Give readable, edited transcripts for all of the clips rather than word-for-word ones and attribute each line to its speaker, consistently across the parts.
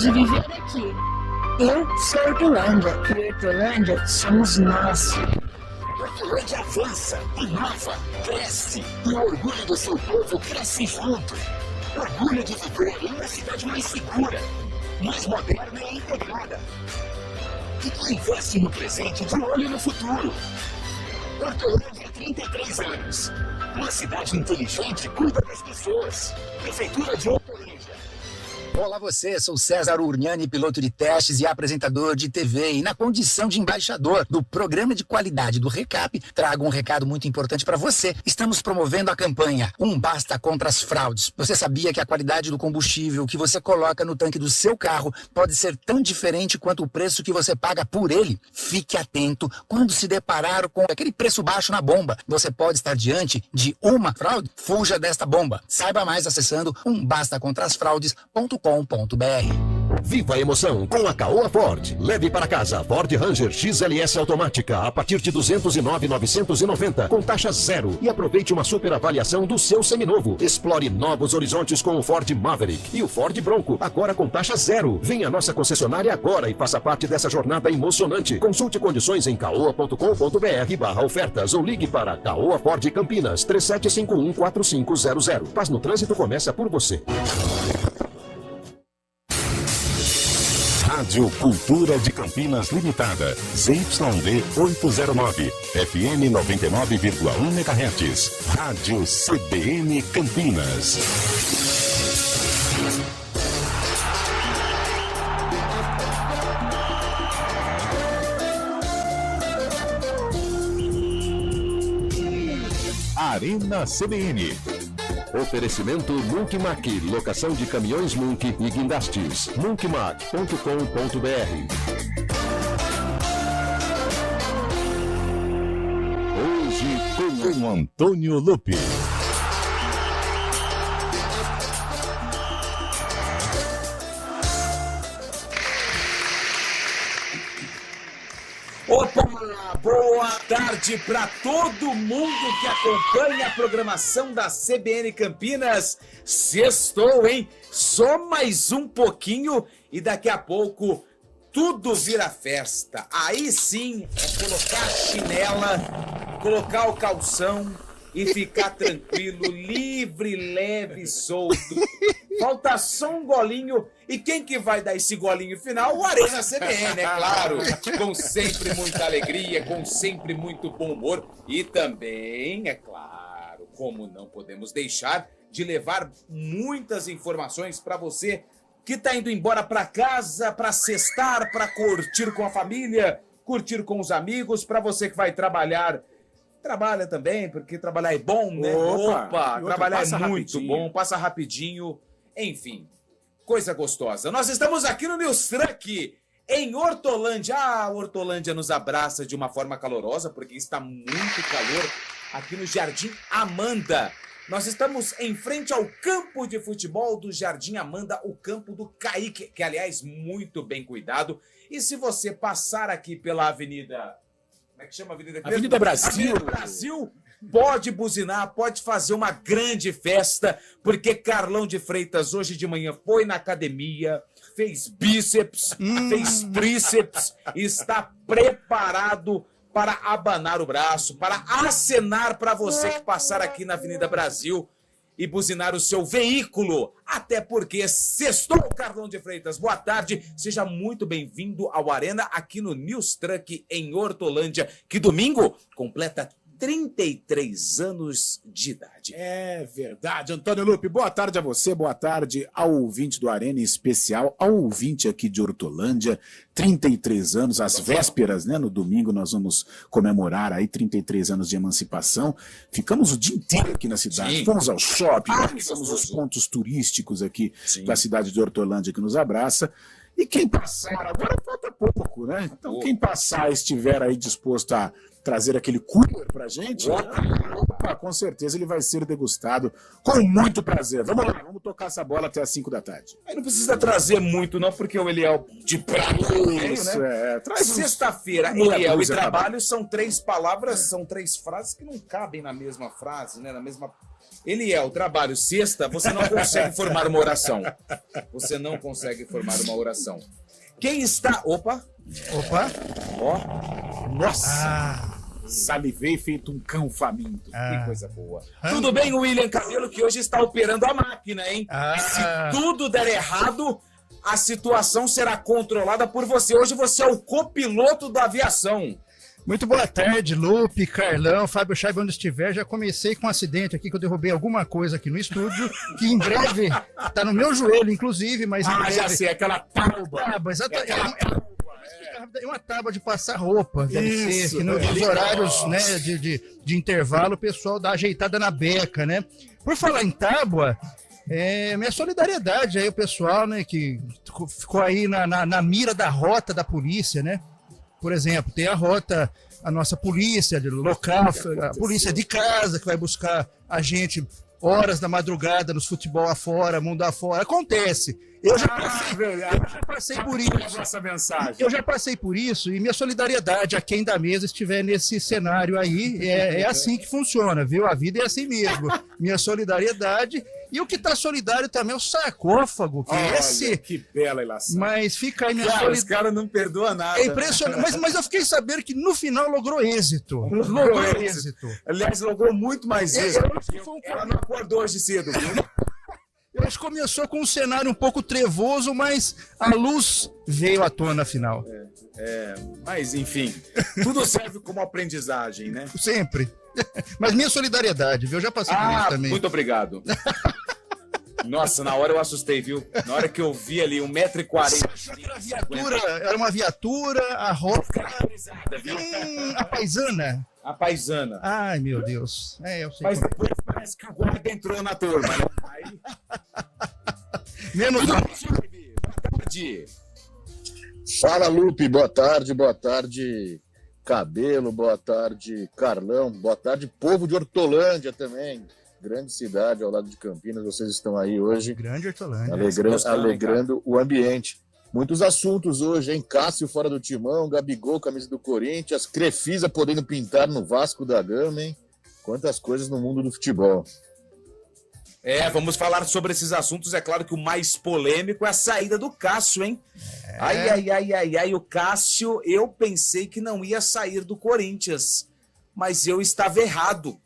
Speaker 1: de viver aqui. Eu sou Hortolândia e Hortolândia somos nós. Hortolândia avança, inova, cresce e o orgulho do seu povo cresce junto. Orgulho de viver em uma cidade mais segura, mais moderna e integrada. E que investe no presente de olho no futuro. Hortolândia há 33 anos. Uma cidade inteligente cuida das pessoas. Prefeitura de Hortolândia.
Speaker 2: Olá você, sou César Urniani, piloto de testes e apresentador de TV. E na condição de embaixador do programa de qualidade do Recap, trago um recado muito importante para você. Estamos promovendo a campanha Um Basta contra as Fraudes. Você sabia que a qualidade do combustível que você coloca no tanque do seu carro pode ser tão diferente quanto o preço que você paga por ele? Fique atento quando se deparar com aquele preço baixo na bomba. Você pode estar diante de uma fraude? Fuja desta bomba. Saiba mais acessando umbastacontrasfraudes.com.br.
Speaker 3: Viva a emoção com a Caoa Ford. Leve para casa Ford Ranger XLS automática a partir de 209.990 com taxa zero e aproveite uma super avaliação do seu seminovo. Explore novos horizontes com o Ford Maverick e o Ford Bronco agora com taxa zero. Venha à nossa concessionária agora e faça parte dessa jornada emocionante. Consulte condições em caoa.com.br/ofertas ou ligue para Caoa Ford Campinas 37514500. Paz no trânsito começa por você.
Speaker 4: Rádio Cultura de Campinas Limitada, ZYD 809, FM 99,1 MHz, Rádio CBN Campinas. Arena CBN.
Speaker 3: Oferecimento Munkmac, locação de caminhões Munk e guindastes. Munkmac.com.br.
Speaker 4: Hoje com Antônio Lupe.
Speaker 5: Opa, boa tarde para todo mundo que acompanha a programação da CBN Campinas. Sextou, hein? Só mais um pouquinho e daqui a pouco tudo vira festa. Aí sim é colocar a chinela, colocar o calção e ficar tranquilo, livre, leve, solto. Falta só um golinho. E quem que vai dar esse golinho final? O Arena CBN, é claro. Com sempre muita alegria, com sempre muito bom humor. E também, é claro, como não podemos deixar de levar muitas informações para você que está indo embora para casa, para sextar, para curtir com a família, curtir com os amigos, para você que vai trabalhar. Trabalha também, porque trabalhar é bom, né? Opa, trabalhar é muito bom, passa rapidinho. Enfim, coisa gostosa. Nós estamos aqui no News Truck, em Hortolândia. A Hortolândia nos abraça de uma forma calorosa, porque está muito calor aqui no Jardim Amanda. Nós estamos em frente ao campo de futebol do Jardim Amanda, o campo do Kaique, que, aliás, muito bem cuidado. E se você passar aqui pela avenida... Como é que chama a avenida?
Speaker 6: Avenida Brasil.
Speaker 5: Avenida Brasil. Pode buzinar, pode fazer uma grande festa, porque Carlão de Freitas hoje de manhã foi na academia, fez bíceps, fez tríceps, está preparado para abanar o braço, para acenar para você que passar aqui na Avenida Brasil e buzinar o seu veículo, até porque sextou, Carlão de Freitas. Boa tarde, seja muito bem-vindo ao Arena aqui no News Truck em Hortolândia, que domingo completa 33 anos de idade.
Speaker 6: É verdade, Antônio Lupe. Boa tarde a você, boa tarde ao ouvinte do Arena, em especial ao ouvinte aqui de Hortolândia. 33 anos, às vésperas, né? No domingo nós vamos comemorar aí 33 anos de emancipação. Ficamos o dia inteiro aqui na cidade. Sim. Fomos ao shopping, fomos aos pontos turísticos aqui da cidade de Hortolândia que nos abraça. E quem passar, agora falta pouco, né? Então quem passar estiver aí disposto a trazer aquele cooler pra gente, Opa, com certeza ele vai ser degustado com muito prazer. Vamos lá, vamos tocar essa bola até às 5 da tarde.
Speaker 5: Aí não precisa trazer muito, não, porque o Eliel de prato cheio,
Speaker 6: Isso,
Speaker 5: né?
Speaker 6: traz uns...
Speaker 5: Sexta-feira,
Speaker 6: meia
Speaker 5: Eliel e
Speaker 6: dúzia,
Speaker 5: trabalho são 3 palavras, são 3 frases que não cabem na mesma frase, né? Na mesma... Eliel, trabalho, sexta, você não consegue formar uma oração. Você não consegue formar uma oração. Quem está... Opa! Ó. Nossa!
Speaker 6: Salivei feito um cão faminto.
Speaker 5: Que coisa boa. Tudo bem, William Cabelo, que hoje está operando a máquina, hein? E se tudo der errado, a situação será controlada por você. Hoje você é o copiloto da aviação.
Speaker 7: Muito boa tarde, Lupe, Carlão, Fábio Chaibo, onde estiver. Já comecei com um acidente aqui, que eu derrubei alguma coisa aqui no estúdio, que em breve tá no meu joelho, inclusive, mas em breve...
Speaker 6: já sei, aquela tábua.
Speaker 7: Tábua, exatamente. É uma tábua de passar roupa, deve
Speaker 6: Isso,
Speaker 7: ser, que nos horários, né, de intervalo o pessoal dá ajeitada na beca, né? Por falar em tábua, minha solidariedade aí o pessoal, né, que ficou aí na mira da rota da polícia, né? Por exemplo, tem a rota, a nossa polícia local, a polícia de casa, que vai buscar a gente horas da madrugada nos futebol afora, mundo afora. Acontece. Eu já passei por isso.
Speaker 6: Essa mensagem.
Speaker 7: Eu já passei por isso e minha solidariedade a quem da mesa estiver nesse cenário aí, é assim que funciona, viu? A vida é assim mesmo. Minha solidariedade. E o que está solidário também é o sarcófago, que
Speaker 6: Olha,
Speaker 7: esse...
Speaker 6: que bela ilação.
Speaker 7: Mas fica aí minha
Speaker 5: Cara,
Speaker 7: solidariedade.
Speaker 5: os caras não perdoam nada.
Speaker 7: É impressionante, mas eu fiquei sabendo que no final logrou êxito.
Speaker 5: Logrou êxito. Aliás, logrou muito mais êxito. Ela não acordou hoje cedo, viu?
Speaker 7: Eu acho que começou com um cenário um pouco trevoso, mas a luz veio à tona afinal.
Speaker 6: Mas enfim, tudo serve como aprendizagem, né?
Speaker 7: Sempre. Mas minha solidariedade, viu? Eu já passei por isso também.
Speaker 5: Muito obrigado. Nossa, na hora eu assustei, viu? Na hora que eu vi ali 1,40 m.
Speaker 7: Era uma viatura, a roupa. A paisana.
Speaker 5: A paisana.
Speaker 7: Ai, meu Deus. Eu sei.
Speaker 6: Mas depois parece que o guarda entrou na turma, né? Aí...
Speaker 7: Menos
Speaker 5: Boa tarde.
Speaker 8: Fala, Lupe, boa tarde, Cabelo, boa tarde, Carlão, boa tarde, povo de Hortolândia também, grande cidade ao lado de Campinas, vocês estão aí hoje,
Speaker 7: Grande Hortolândia.
Speaker 8: alegrando o ambiente. Muitos assuntos hoje, hein? Cássio fora do timão, Gabigol, camisa do Corinthians, Crefisa podendo pintar no Vasco da Gama, hein? Quantas coisas no mundo do futebol.
Speaker 5: Vamos falar sobre esses assuntos. É claro que o mais polêmico é a saída do Cássio, hein? Ai, o Cássio, eu pensei que não ia sair do Corinthians, mas eu estava errado.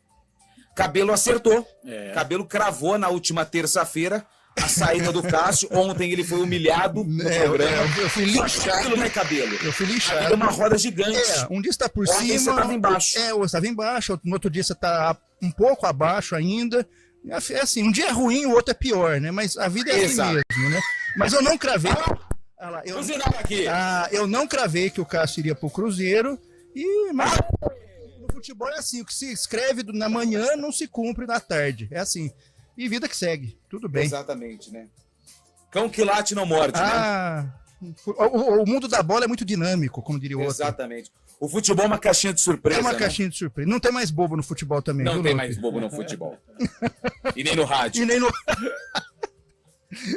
Speaker 5: Cabelo acertou. Cabelo cravou na última terça-feira a saída do Cássio. Ontem ele foi humilhado no programa.
Speaker 7: Eu fui lixado,
Speaker 5: né, Cabelo?
Speaker 7: Eu fui lixado.
Speaker 5: Deu uma roda gigante.
Speaker 7: Um dia está por
Speaker 5: Ontem
Speaker 7: cima.
Speaker 5: você estava embaixo.
Speaker 7: Eu estava embaixo, no outro dia você está um pouco abaixo ainda. É assim, um dia é ruim, o outro é pior, né? Mas a vida é assim mesmo, né? Mas eu não cravei. Eu não cravei que o Cássio iria pro Cruzeiro. Mas no futebol é assim, o que se escreve na manhã não se cumpre na tarde. É assim. E vida que segue, tudo bem.
Speaker 5: Exatamente, né? Cão que late não morde, né?
Speaker 7: O mundo da bola é muito dinâmico, como diria o outro.
Speaker 5: Exatamente. O futebol é uma caixinha de surpresa.
Speaker 7: É uma caixinha de surpresa. Não tem mais bobo no futebol também.
Speaker 5: Não tem mais bobo no futebol. E nem no rádio.
Speaker 7: E nem no...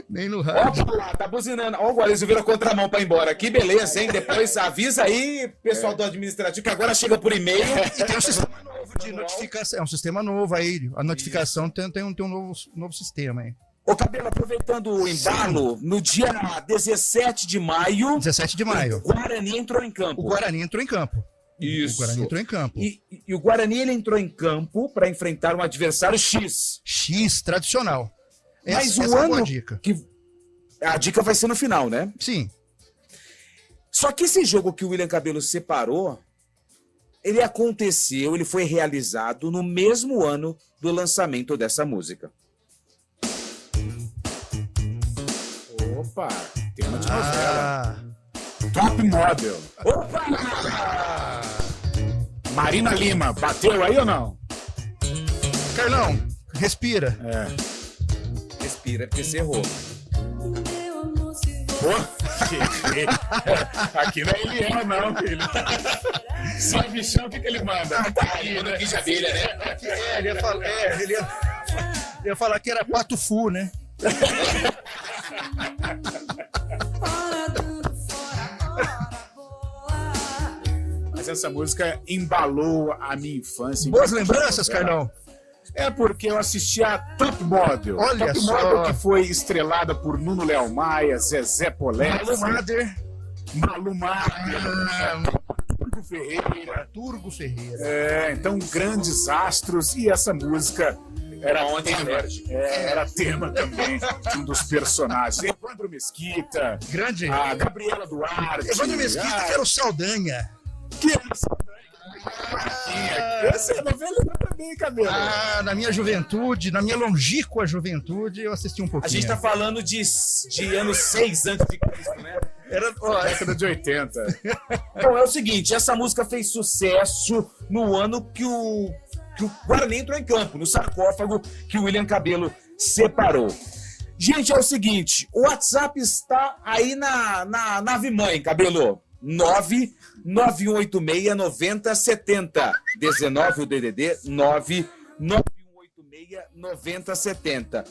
Speaker 7: nem no rádio.
Speaker 5: Ó, lá, tá buzinando. Ó, o Guarani vira contramão pra ir embora. Que beleza, hein? Depois avisa aí, pessoal do administrativo, que agora chega por e-mail.
Speaker 7: E tem um sistema novo de notificação. É um sistema novo aí. A notificação tem um novo sistema aí.
Speaker 5: Ô, Cabelo, aproveitando o embalo, no dia 17 de maio...
Speaker 7: 17 de maio.
Speaker 5: O Guarani entrou em campo.
Speaker 7: O Guarani entrou em campo.
Speaker 5: Isso.
Speaker 7: O Guarani entrou em campo.
Speaker 5: E o Guarani ele entrou em campo para enfrentar um adversário X.
Speaker 7: X, tradicional.
Speaker 5: Mas
Speaker 7: essa
Speaker 5: o
Speaker 7: é
Speaker 5: ano
Speaker 7: a dica.
Speaker 5: A dica vai ser no final, né?
Speaker 7: Sim.
Speaker 5: Só que esse jogo que o William Cabelo separou, ele aconteceu, ele foi realizado no mesmo ano do lançamento dessa música.
Speaker 6: Opa, tema de novela. Top Model.
Speaker 5: Opa!
Speaker 6: Marina Lima, bateu aí ou não?
Speaker 7: Carlão, respira.
Speaker 5: Respira, porque você errou.
Speaker 6: Pô. Aqui não é Eliel, não, filho. Só bichão, o que ele manda? Tá aí, né? Aqui de abelha, né?
Speaker 7: Ele ia falar que era pato fu, né?
Speaker 6: Mas essa música embalou a minha infância.
Speaker 7: Boas lembranças, Carlão.
Speaker 6: É porque eu assisti a Top Model.
Speaker 7: Olha
Speaker 6: Top
Speaker 7: só.
Speaker 6: Model que foi estrelada por Nuno Léo Maia, Zezé Poletti, Malu Mader,
Speaker 7: Turgo Ferreira.
Speaker 6: Então grandes astros, e essa música era era tema também de um dos personagens. Evandro Mesquita,
Speaker 7: Grande.
Speaker 6: a Gabriela Duarte.
Speaker 7: Evandro Mesquita, que era o Saldanha.
Speaker 6: Essa novela também, Cabelo.
Speaker 7: Na minha juventude, na minha longínqua juventude, eu assisti um pouquinho.
Speaker 5: A gente tá falando de anos 6 antes de Cristo, né?
Speaker 6: Era década de 80.
Speaker 5: Então é o seguinte, essa música fez sucesso no ano que o Guarani entrou em campo, no sarcófago que o William Cabelo separou. Gente, é o seguinte, o WhatsApp está aí na nave mãe, Cabelo. 99186-9070. 19 o DDD, 99186-9070.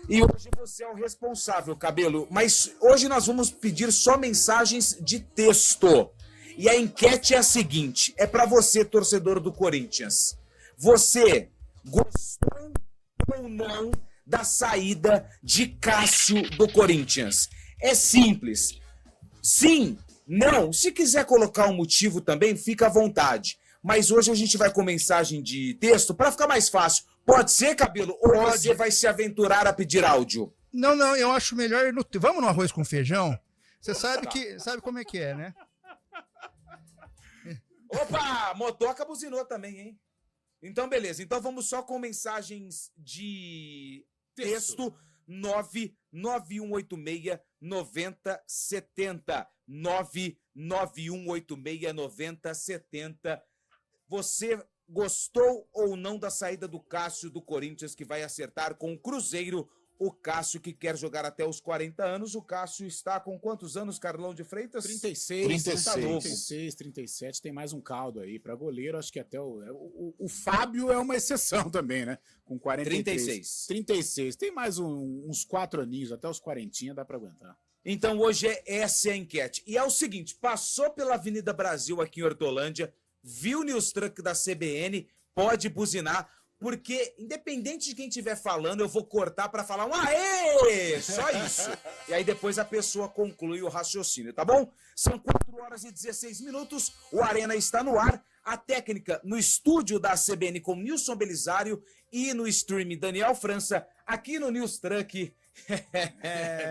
Speaker 5: E hoje você é o responsável, Cabelo. Mas hoje nós vamos pedir só mensagens de texto. E a enquete é a seguinte, é para você, torcedor do Corinthians. Você gostou ou não da saída de Cássio do Corinthians? É simples. Sim. Não, se quiser colocar um motivo também, fica à vontade. Mas hoje a gente vai com mensagem de texto para ficar mais fácil. Pode ser, Cabelo? Ou você vai se aventurar a pedir áudio?
Speaker 7: Não, eu acho melhor ir no... Vamos no arroz com feijão? Você sabe como é que é, né?
Speaker 5: Opa, motoca buzinou também, hein? Então, beleza. Então vamos só com mensagens de texto. 99186-9070. 99186-9070. Você gostou ou não da saída do Cássio do Corinthians, que vai acertar com o Cruzeiro? O Cássio que quer jogar até os 40 anos. O Cássio está com quantos anos, Carlão de Freitas?
Speaker 6: 36, 37. Tem mais um caldo aí. Para goleiro, acho que até o Fábio é uma exceção também, né? Com 43. 36. Tem mais uns 4 aninhos, até os 40 dá para aguentar.
Speaker 5: Então hoje essa é a enquete. E é o seguinte, passou pela Avenida Brasil aqui em Hortolândia, viu o News Truck da CBN, pode buzinar, porque independente de quem estiver falando, eu vou cortar para falar um aê! Só isso. E aí depois a pessoa conclui o raciocínio, tá bom? São 4h16, o Arena está no ar, a técnica no estúdio da CBN com Nilson Belisário e no stream Daniel França, aqui no News Truck.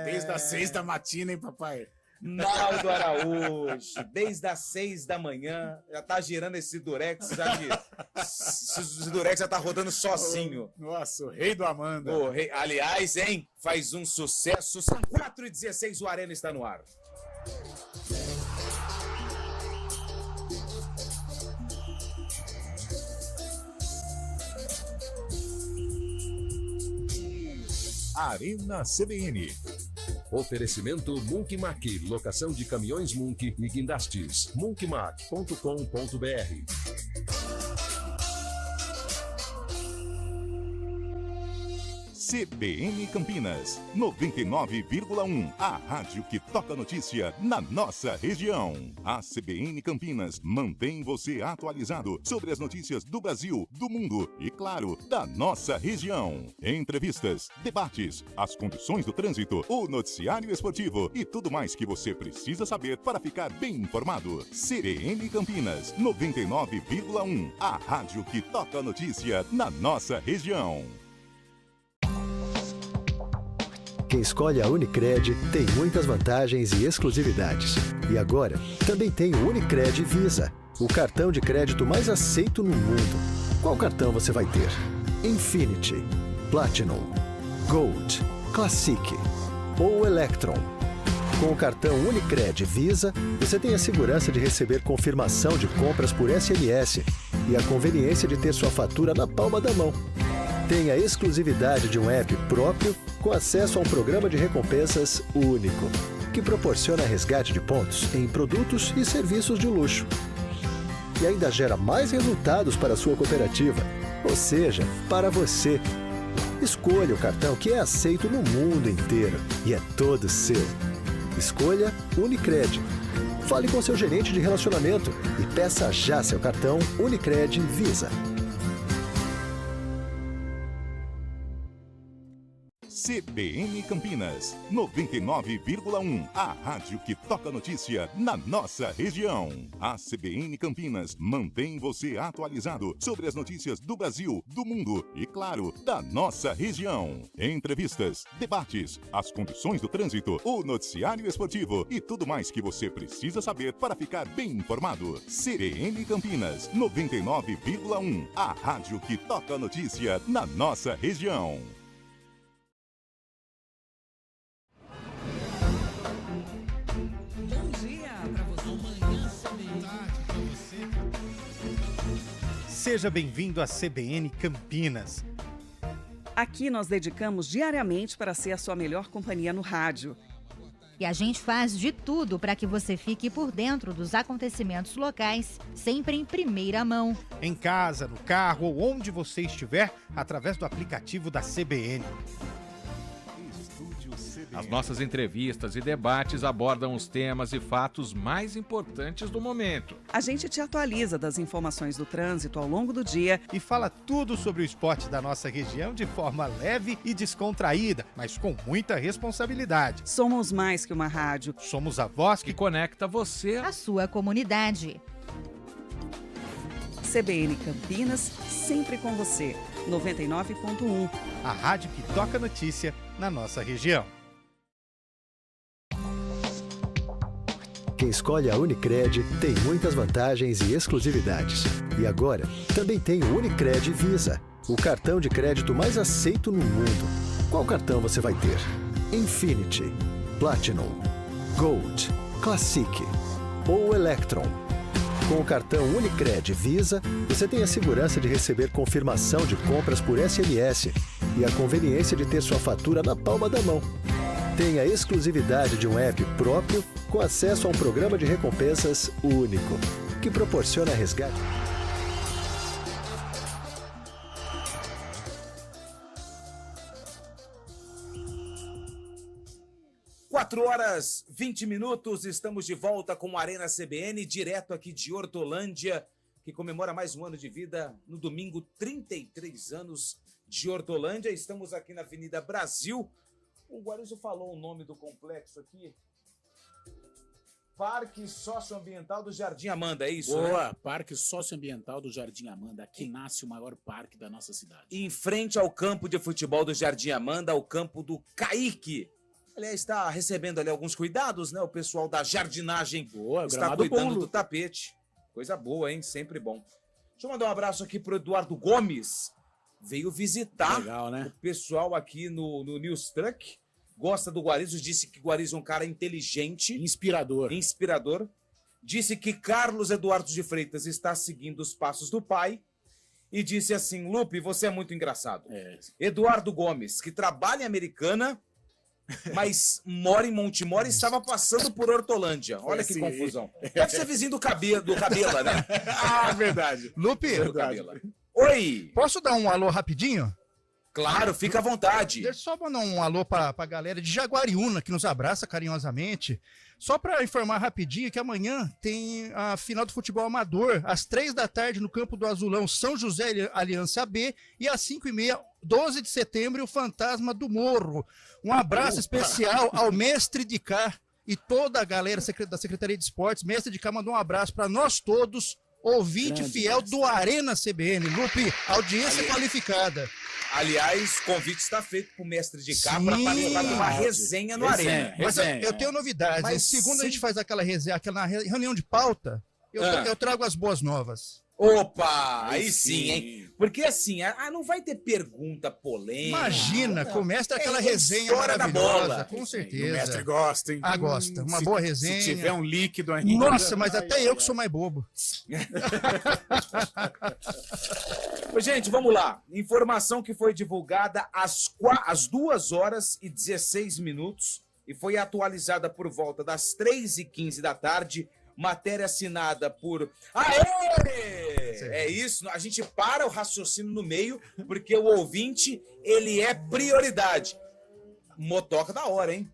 Speaker 6: Desde as 6 da matina, hein, papai?
Speaker 5: Naldo Araújo, desde as 6 da manhã, já tá girando esse Durex, esse Durex já tá rodando sozinho.
Speaker 6: Nossa, o rei do Amanda.
Speaker 5: O rei, aliás, hein, faz um sucesso. São 4h16, o Arena está no ar.
Speaker 4: Arena CBN.
Speaker 3: Oferecimento Munkmac, locação de caminhões Munk e guindastes. munkmac.com.br.
Speaker 4: CBN Campinas, 99,1. A rádio que toca notícia na nossa região. A CBN Campinas mantém você atualizado sobre as notícias do Brasil, do mundo e, claro, da nossa região. Entrevistas, debates, as condições do trânsito, o noticiário esportivo e tudo mais que você precisa saber para ficar bem informado. CBN Campinas, 99,1. A rádio que toca notícia na nossa região.
Speaker 9: Quem escolhe a Unicred tem muitas vantagens e exclusividades. E agora, também tem o Unicred Visa, o cartão de crédito mais aceito no mundo. Qual cartão você vai ter? Infinity, Platinum, Gold, Classic ou Electron? Com o cartão Unicred Visa, você tem a segurança de receber confirmação de compras por SMS e a conveniência de ter sua fatura na palma da mão. Tem a exclusividade de um app próprio com acesso a um programa de recompensas único. que proporciona resgate de pontos em produtos e serviços de luxo. E ainda gera mais resultados para a sua cooperativa, ou seja, para você. Escolha o cartão que é aceito no mundo inteiro e é todo seu. Escolha Unicred. Fale com seu gerente de relacionamento e peça já seu cartão Unicred Visa.
Speaker 4: CBN Campinas, 99,1. A rádio que toca notícia na nossa região. A CBN Campinas mantém você atualizado sobre as notícias do Brasil, do mundo e, claro, da nossa região. Entrevistas, debates, as condições do trânsito, o noticiário esportivo e tudo mais que você precisa saber para ficar bem informado. CBN Campinas, 99,1. A rádio que toca notícia na nossa região.
Speaker 10: Seja bem-vindo à CBN Campinas.
Speaker 11: Aqui nós dedicamos diariamente para ser a sua melhor companhia no rádio.
Speaker 12: E a gente faz de tudo para que você fique por dentro dos acontecimentos locais, sempre em primeira mão.
Speaker 10: Em casa, no carro ou onde você estiver, através do aplicativo da CBN.
Speaker 13: As nossas entrevistas e debates abordam os temas e fatos mais importantes do momento.
Speaker 11: A gente te atualiza das informações do trânsito ao longo do dia
Speaker 10: e fala tudo sobre o esporte da nossa região de forma leve e descontraída, mas com muita responsabilidade.
Speaker 11: Somos mais que uma rádio.
Speaker 10: Somos a voz
Speaker 13: que conecta você
Speaker 12: à sua comunidade.
Speaker 11: CBN Campinas, sempre com você. 99,1.
Speaker 10: A rádio que toca notícia na nossa região.
Speaker 9: Quem escolhe a Unicred tem muitas vantagens e exclusividades. E agora, também tem o Unicred Visa, o cartão de crédito mais aceito no mundo. Qual cartão você vai ter? Infinity, Platinum, Gold, Classic ou Electron? Com o cartão Unicred Visa, você tem a segurança de receber confirmação de compras por SMS e a conveniência de ter sua fatura na palma da mão. Tem a exclusividade de um app próprio com acesso a um programa de recompensas único, que proporciona resgate.
Speaker 5: Quatro horas, 20 minutos, estamos de volta com a Arena CBN, direto aqui de Hortolândia, que comemora mais um ano de vida no domingo, 33 anos de Hortolândia. Estamos aqui na Avenida Brasil. O Guarizo falou o nome do complexo aqui. Parque Socioambiental do Jardim Amanda, é isso?
Speaker 6: Boa,
Speaker 5: né?
Speaker 6: Parque Socioambiental do Jardim Amanda. Aqui nasce o maior parque da nossa cidade.
Speaker 5: Em frente ao campo de futebol do Jardim Amanda, o campo do Caique. Aliás, está recebendo ali alguns cuidados, né? O pessoal da jardinagem está cuidando do tapete. Coisa boa, hein? Sempre bom. Deixa eu mandar um abraço aqui pro Eduardo Gomes. Veio visitar o pessoal aqui no News Truck. Gosta do Guarizo, disse que o Guarizo é um cara inteligente.
Speaker 6: Inspirador.
Speaker 5: Disse que Carlos Eduardo de Freitas está seguindo os passos do pai. E disse assim, Lupe, você é muito engraçado. Eduardo Gomes, que trabalha em Americana, mas mora em Montemor e estava passando por Hortolândia. Olha que confusão. Deve ser vizinho do Cabela, né?
Speaker 6: Ah, verdade.
Speaker 7: Lupe,
Speaker 5: oi!
Speaker 7: Posso dar um alô rapidinho?
Speaker 5: Claro, fica à vontade.
Speaker 7: Deixa eu só mandar um alô pra galera de Jaguariúna, que nos abraça carinhosamente. Só para informar rapidinho que amanhã tem a final do futebol amador, às 3h no campo do Azulão, São José Aliança B, e às 5h30, 12 de setembro, o Fantasma do Morro. Um abraço especial ao mestre de cá e toda a galera da Secretaria de Esportes. Mestre de cá mandou um abraço para nós todos, ouvinte fiel do Arena CBN. Lupe, audiência qualificada.
Speaker 5: Aliás, convite está feito pro mestre de cá para participar de uma resenha no Arena.
Speaker 7: Mas eu tenho novidades. Segundo a gente faz aquela resenha, aquela reunião de pauta, eu trago as boas novas.
Speaker 5: Opa, aí sim, hein? Porque assim, não vai ter pergunta polêmica.
Speaker 7: Imagina, começa aquela resenha maravilhosa, com certeza.
Speaker 6: O mestre gosta, hein?
Speaker 7: Gosta. Uma boa resenha.
Speaker 6: Se tiver um líquido ainda.
Speaker 7: Nossa, mas até eu que sou mais bobo.
Speaker 5: Gente, vamos lá. Informação que foi divulgada às 2h16. e foi atualizada por volta das 3h15 da tarde. Matéria assinada por... Aê! É isso, a gente para o raciocínio no meio, porque o ouvinte, ele é prioridade. Motoca da hora, hein?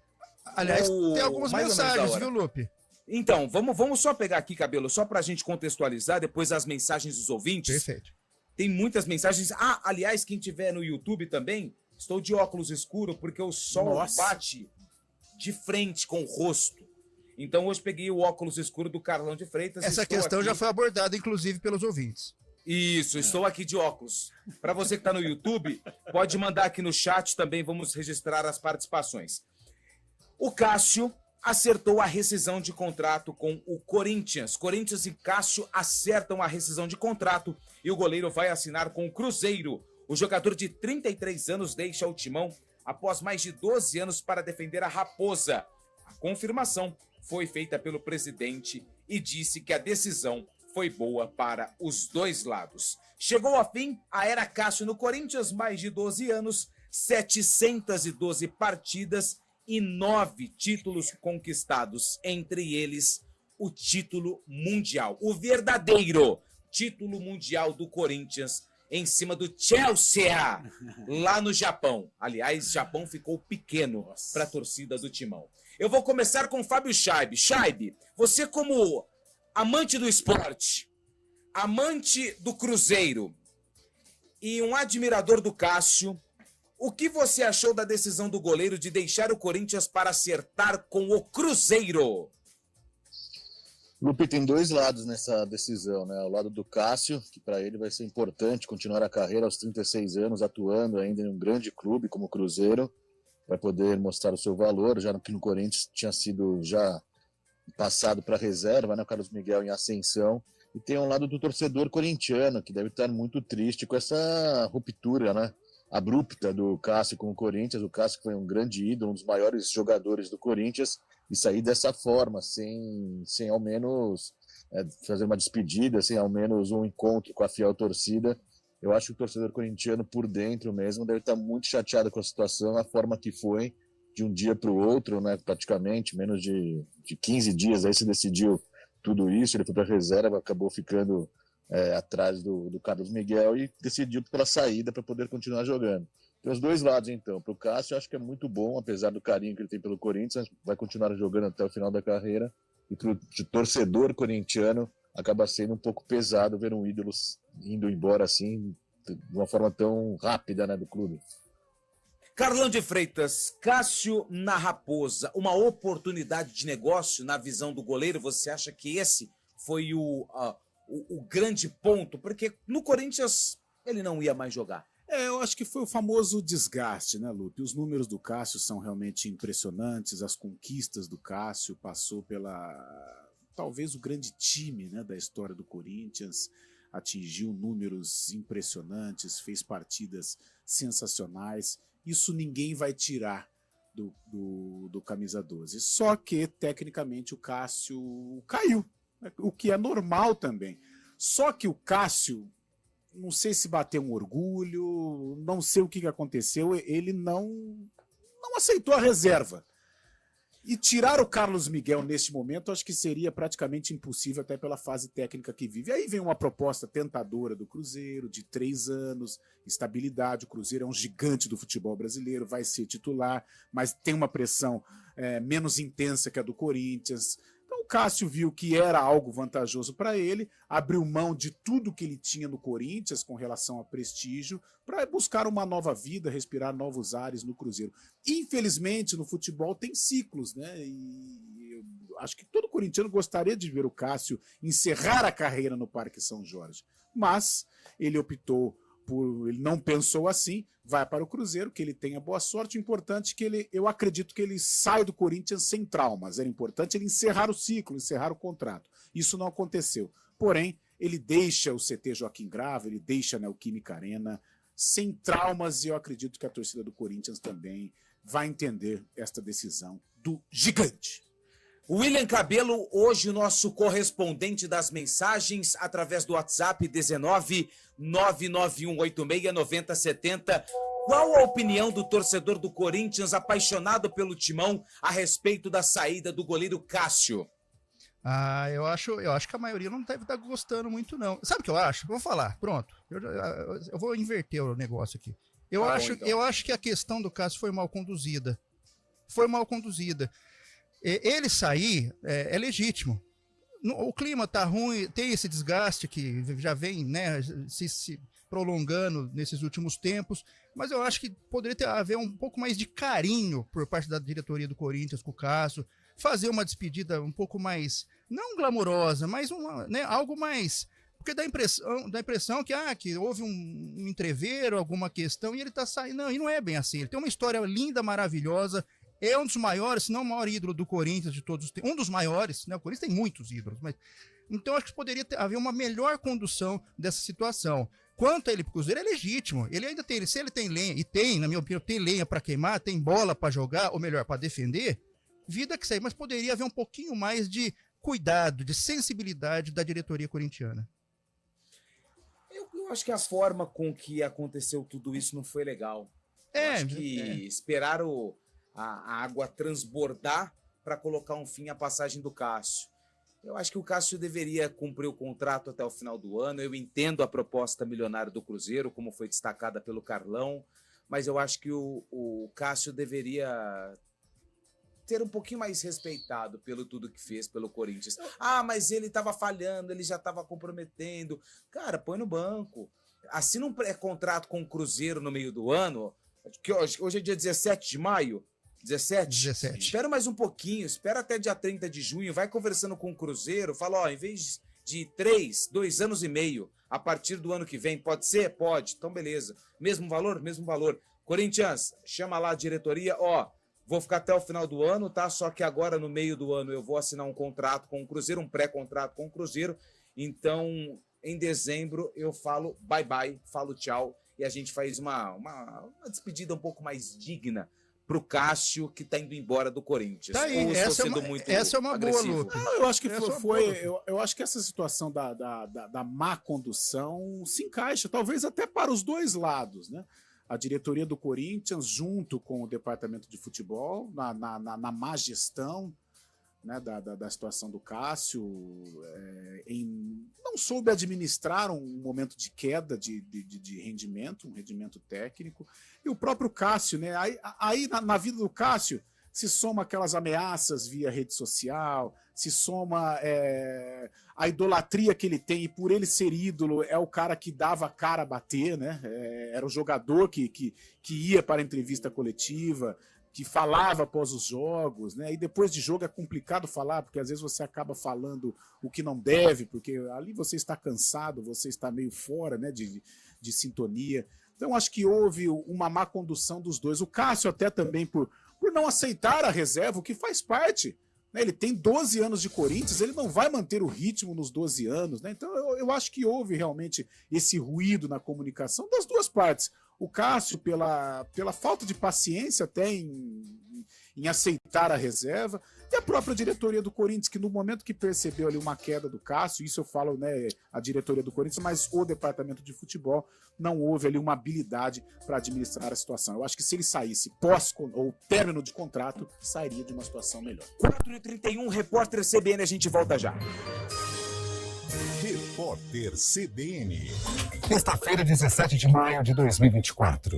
Speaker 7: Aliás, tem algumas mensagens, viu, Lupe?
Speaker 5: Então, vamos só pegar aqui, Cabelo, só pra gente contextualizar, depois as mensagens dos ouvintes.
Speaker 7: Perfeito.
Speaker 5: Tem muitas mensagens. Ah, aliás, quem tiver no YouTube também, estou de óculos escuros porque o sol bate de frente com o rosto. Então hoje peguei o óculos escuro do Carlão de Freitas.
Speaker 7: Essa questão já foi abordada, inclusive, pelos ouvintes.
Speaker 5: Isso, estou aqui de óculos. Para você que está no YouTube, pode mandar aqui no chat também, vamos registrar as participações. O Cássio acertou a rescisão de contrato com o Corinthians. Corinthians e Cássio acertam a rescisão de contrato e o goleiro vai assinar com o Cruzeiro. O jogador de 33 anos deixa o timão após mais de 12 anos para defender a Raposa. A confirmação foi feita pelo presidente e disse que a decisão foi boa para os dois lados. Chegou ao fim a era Cássio no Corinthians, mais de 12 anos, 712 partidas e 9 títulos conquistados, entre eles o título mundial, o verdadeiro título mundial do Corinthians em cima do Chelsea, lá no Japão. Aliás, Japão ficou pequeno para a torcida do Timão. Eu vou começar com o Fábio Scheibe. Scheibe, você como amante do esporte, amante do Cruzeiro e um admirador do Cássio, o que você achou da decisão do goleiro de deixar o Corinthians para acertar com o Cruzeiro?
Speaker 8: Lupe, tem dois lados nessa decisão, né? O lado do Cássio, que para ele vai ser importante continuar a carreira aos 36 anos, atuando ainda em um grande clube como o Cruzeiro, vai poder mostrar o seu valor, já que no Corinthians tinha sido já passado para reserva, né? O Carlos Miguel em ascensão. E tem um lado do torcedor corintiano, que deve estar muito triste com essa ruptura, né? Abrupta do Cássio com o Corinthians. O Cássio foi um grande ídolo, um dos maiores jogadores do Corinthians, e sair dessa forma, sem ao menos fazer uma despedida, sem ao menos um encontro com a fiel torcida. Eu acho que o torcedor corintiano, por dentro mesmo, deve estar muito chateado com a situação, a forma que foi, de um dia para o outro, né, praticamente, menos de 15 dias, aí se decidiu tudo isso, ele foi para a reserva, acabou ficando atrás do Carlos Miguel e decidiu pela saída para poder continuar jogando. Tem os dois lados, então. Para o Cássio, eu acho que é muito bom, apesar do carinho que ele tem pelo Corinthians, vai continuar jogando até o final da carreira. E para o torcedor corintiano, acaba sendo um pouco pesado ver um ídolo indo embora assim, de uma forma tão rápida, né, do clube.
Speaker 5: Carlão de Freitas, Cássio na Raposa, uma oportunidade de negócio na visão do goleiro? Você acha que esse foi o grande ponto? Porque no Corinthians ele não ia mais jogar.
Speaker 6: Eu acho que foi o famoso desgaste, né, Lupe? Os números do Cássio são realmente impressionantes, as conquistas do Cássio, passou pela talvez o grande time, né, da história do Corinthians, atingiu números impressionantes, fez partidas sensacionais, isso ninguém vai tirar do camisa 12. Só que, tecnicamente, o Cássio caiu, o que é normal também. Só que o Cássio, não sei se bateu um orgulho, não sei o que aconteceu, ele não aceitou a reserva. E tirar o Carlos Miguel neste momento, acho que seria praticamente impossível, até pela fase técnica que vive. Aí vem uma proposta tentadora do Cruzeiro, de 3 anos, estabilidade. O Cruzeiro é um gigante do futebol brasileiro, vai ser titular, mas tem uma pressão menos intensa que a do Corinthians. Então o Cássio viu que era algo vantajoso para ele, abriu mão de tudo que ele tinha no Corinthians com relação a prestígio, para buscar uma nova vida, respirar novos ares no Cruzeiro. Infelizmente, no futebol tem ciclos, né? E eu acho que todo corintiano gostaria de ver o Cássio encerrar a carreira no Parque São Jorge. Mas ele optou ele não pensou assim, vai para o Cruzeiro, que ele tenha boa sorte. O importante é que eu acredito que ele saia do Corinthians sem traumas. Era importante ele encerrar o ciclo, encerrar o contrato. Isso não aconteceu. Porém, ele deixa o CT Joaquim Grava, ele deixa a Neoquímica Arena sem traumas, e eu acredito que a torcida do Corinthians também vai entender esta decisão do gigante.
Speaker 5: William Cabelo, hoje o nosso correspondente das mensagens, através do WhatsApp 19 99186 9070. Qual a opinião do torcedor do Corinthians apaixonado pelo Timão a respeito da saída do goleiro Cássio?
Speaker 7: Eu acho que a maioria não deve estar gostando muito, não. Sabe o que eu acho? Vou falar, pronto. Eu vou inverter o negócio aqui. Eu acho que a questão do Cássio foi mal conduzida. Ele sair é legítimo. O clima tá ruim, tem esse desgaste que já vem, né, se prolongando nesses últimos tempos, mas eu acho que poderia haver um pouco mais de carinho por parte da diretoria do Corinthians com o Cássio, fazer uma despedida um pouco mais, não glamourosa, mas algo mais, porque dá a impressão que houve um entreveiro, alguma questão, e ele tá saindo. Não, e não é bem assim. Ele tem uma história linda, maravilhosa, é um dos maiores, se não o maior ídolo do Corinthians de todos os tempos, um dos maiores, né? O Corinthians tem muitos ídolos, mas então acho que poderia haver uma melhor condução dessa situação. Quanto a ele pro Cruzeiro, é legítimo. Ele ainda tem, se ele tem lenha, e tem, na minha opinião, tem lenha para queimar, tem bola para jogar, ou melhor, para defender, vida que segue, mas poderia haver um pouquinho mais de cuidado, de sensibilidade da diretoria corintiana.
Speaker 5: Eu acho que a forma com que aconteceu tudo isso não foi legal. Acho que esperaram a água transbordar para colocar um fim à passagem do Cássio. Eu acho que o Cássio deveria cumprir o contrato até o final do ano. Eu entendo a proposta milionária do Cruzeiro, como foi destacada pelo Carlão, mas eu acho que o Cássio deveria ter um pouquinho mais respeitado pelo tudo que fez pelo Corinthians. Mas ele estava falhando, ele já estava comprometendo. Cara, põe no banco. Assina um pré-contrato com o Cruzeiro no meio do ano, que hoje é dia 17 de maio, 17? Espera mais um pouquinho, espera até dia 30 de junho, vai conversando com o Cruzeiro, fala, em vez de 2 anos e meio, a partir do ano que vem, pode ser? Pode, então beleza. Mesmo valor? Mesmo valor. Corinthians, chama lá a diretoria, vou ficar até o final do ano, tá? Só que agora, no meio do ano, eu vou assinar um contrato com o Cruzeiro, um pré-contrato com o Cruzeiro, então, em dezembro, eu falo bye-bye, falo tchau, e a gente faz uma despedida um pouco mais digna pro Cássio, que tá indo embora do Corinthians.
Speaker 7: Tá aí, essa é uma boa, Lupe.
Speaker 6: Eu acho que eu acho que essa situação da má condução se encaixa, talvez até para os dois lados, né? A diretoria do Corinthians, junto com o departamento de futebol, na má gestão, né, da situação do Cássio, não soube administrar um momento de queda de rendimento, um rendimento técnico, e o próprio Cássio, né, aí na vida do Cássio se soma aquelas ameaças via rede social, se soma a idolatria que ele tem, e por ele ser ídolo, é o cara que dava a cara a bater, né, era o jogador que ia para a entrevista coletiva, que falava após os jogos, né? E depois de jogo é complicado falar, porque às vezes você acaba falando o que não deve, porque ali você está cansado, você está meio fora, né, de sintonia. Então acho que houve uma má condução dos dois. O Cássio até também por não aceitar a reserva, o que faz parte, né? Ele tem 12 anos de Corinthians, ele não vai manter o ritmo nos 12 anos, né? Então eu acho que houve realmente esse ruído na comunicação das duas partes. O Cássio pela falta de paciência até em aceitar a reserva, e a própria diretoria do Corinthians, que no momento que percebeu ali uma queda do Cássio, isso eu falo, né, a diretoria do Corinthians, mas o departamento de futebol, não houve ali uma habilidade para administrar a situação. Eu acho que se ele saísse ou término de contrato, sairia de uma situação melhor.
Speaker 5: 4h31, repórter CBN, a gente volta já.
Speaker 4: Repórter CBN.
Speaker 14: Sexta-feira, 17 de maio de 2024.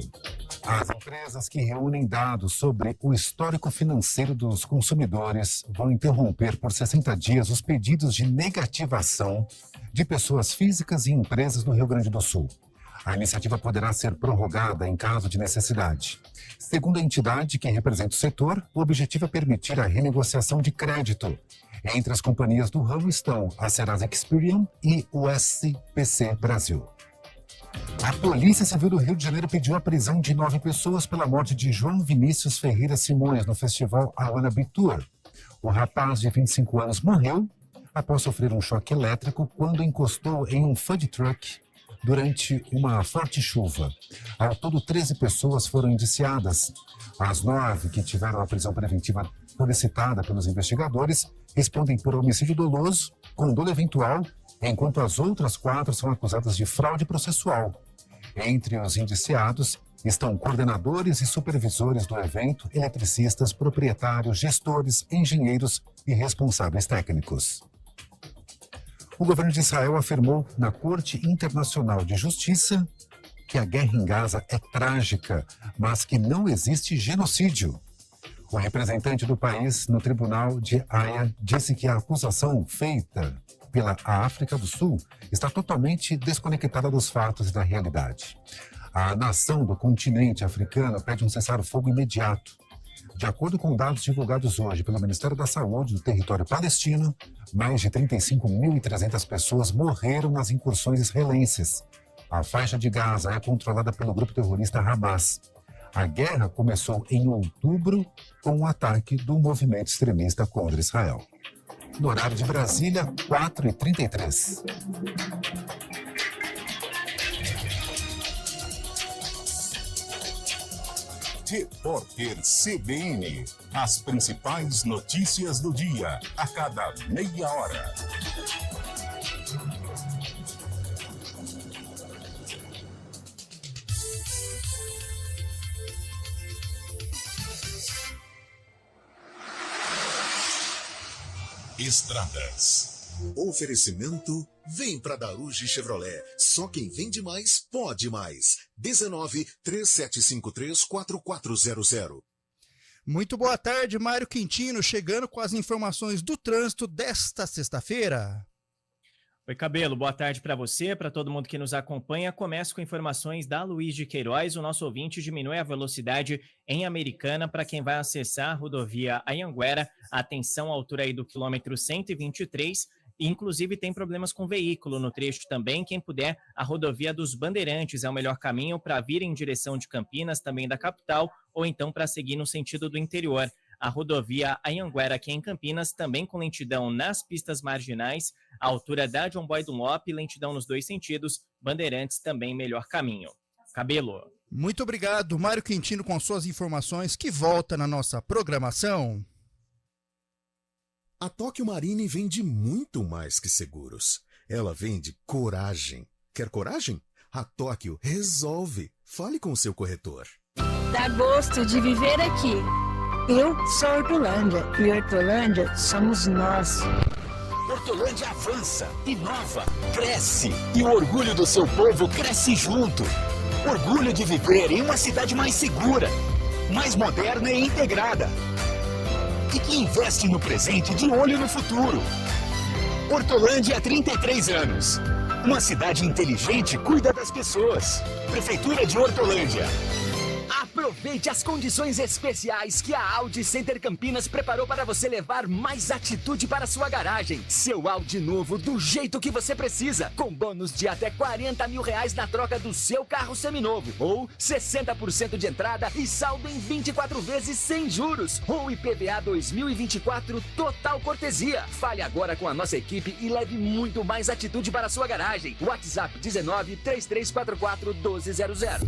Speaker 14: As empresas que reúnem dados sobre o histórico financeiro dos consumidores vão interromper por 60 dias os pedidos de negativação de pessoas físicas e empresas no Rio Grande do Sul. A iniciativa poderá ser prorrogada em caso de necessidade. Segundo a entidade que representa o setor, o objetivo é permitir a renegociação de crédito. Entre as companhias do ramo estão a Serasa Experian e o SPC Brasil. A Polícia Civil do Rio de Janeiro pediu a prisão de 9 pessoas pela morte de João Vinícius Ferreira Simões no festival Awana Tour. O rapaz de 25 anos morreu após sofrer um choque elétrico quando encostou em um food truck durante uma forte chuva. Ao todo, 13 pessoas foram indiciadas. As 9 que tiveram a prisão preventiva solicitada pelos investigadores respondem por homicídio doloso, com dolo eventual, enquanto as outras 4 são acusadas de fraude processual. Entre os indiciados Estão coordenadores e supervisores do evento, eletricistas, proprietários, gestores, engenheiros e responsáveis técnicos. O governo de Israel afirmou na Corte Internacional de Justiça que a guerra em Gaza é trágica, mas que não existe genocídio. O representante do país no Tribunal de Haia disse que a acusação feita pela África do Sul está totalmente desconectada dos fatos e da realidade. A nação do continente africano pede um cessar-fogo imediato. De acordo com dados divulgados hoje pelo Ministério da Saúde do território palestino, mais de 35.300 pessoas morreram nas incursões israelenses. A faixa de Gaza é controlada pelo grupo terrorista Hamas. A guerra começou em outubro com o ataque do movimento extremista contra Israel. No horário de Brasília, 4h33.
Speaker 4: Repórter CBN. As principais notícias do dia, a cada meia hora. Estradas.
Speaker 3: Oferecimento: vem pra Daruge Chevrolet. Só quem vende mais, pode mais. 19-3753-4400.
Speaker 7: Muito boa tarde, Mário Quintino, chegando com as informações do trânsito desta sexta-feira.
Speaker 15: Oi, Cabelo, boa tarde para você, para todo mundo que nos acompanha. Começo com informações da Luiz de Queiroz. O nosso ouvinte diminui a velocidade em Americana para quem vai acessar a rodovia Anhanguera. Atenção à altura aí do quilômetro 123. Inclusive tem problemas com veículo no trecho também. Quem puder, a rodovia dos Bandeirantes é o melhor caminho para vir em direção de Campinas, também da capital, ou então para seguir no sentido do interior. A rodovia Anhanguera aqui em Campinas, também com lentidão nas pistas marginais, a altura da John Boy Dunlop, lentidão nos dois sentidos, Bandeirantes também melhor caminho. Cabelo.
Speaker 7: Muito obrigado, Mário Quintino, com suas informações, que volta na nossa programação.
Speaker 3: A Tóquio Marine vende muito mais que seguros. Ela vende coragem. Quer coragem? A Tóquio resolve. Fale com o seu corretor.
Speaker 1: Dá gosto de viver aqui. Eu sou Hortolândia e Hortolândia somos nós.
Speaker 2: Hortolândia avança, inova, cresce e o orgulho do seu povo cresce junto. Orgulho de viver em uma cidade mais segura, mais moderna e integrada. E que investe no presente de olho no futuro. Hortolândia há 33 anos. Uma cidade inteligente cuida das pessoas. Prefeitura de Hortolândia.
Speaker 16: Aproveite as condições especiais que a Audi Center Campinas preparou para você levar mais atitude para sua garagem. Seu Audi novo do jeito que você precisa, com bônus de até R$40 mil na troca do seu carro seminovo, ou 60% de entrada e saldo em 24 vezes sem juros, ou IPVA 2024 total cortesia. Fale agora com a nossa equipe e leve muito mais atitude para sua garagem. WhatsApp 19-3344-1200.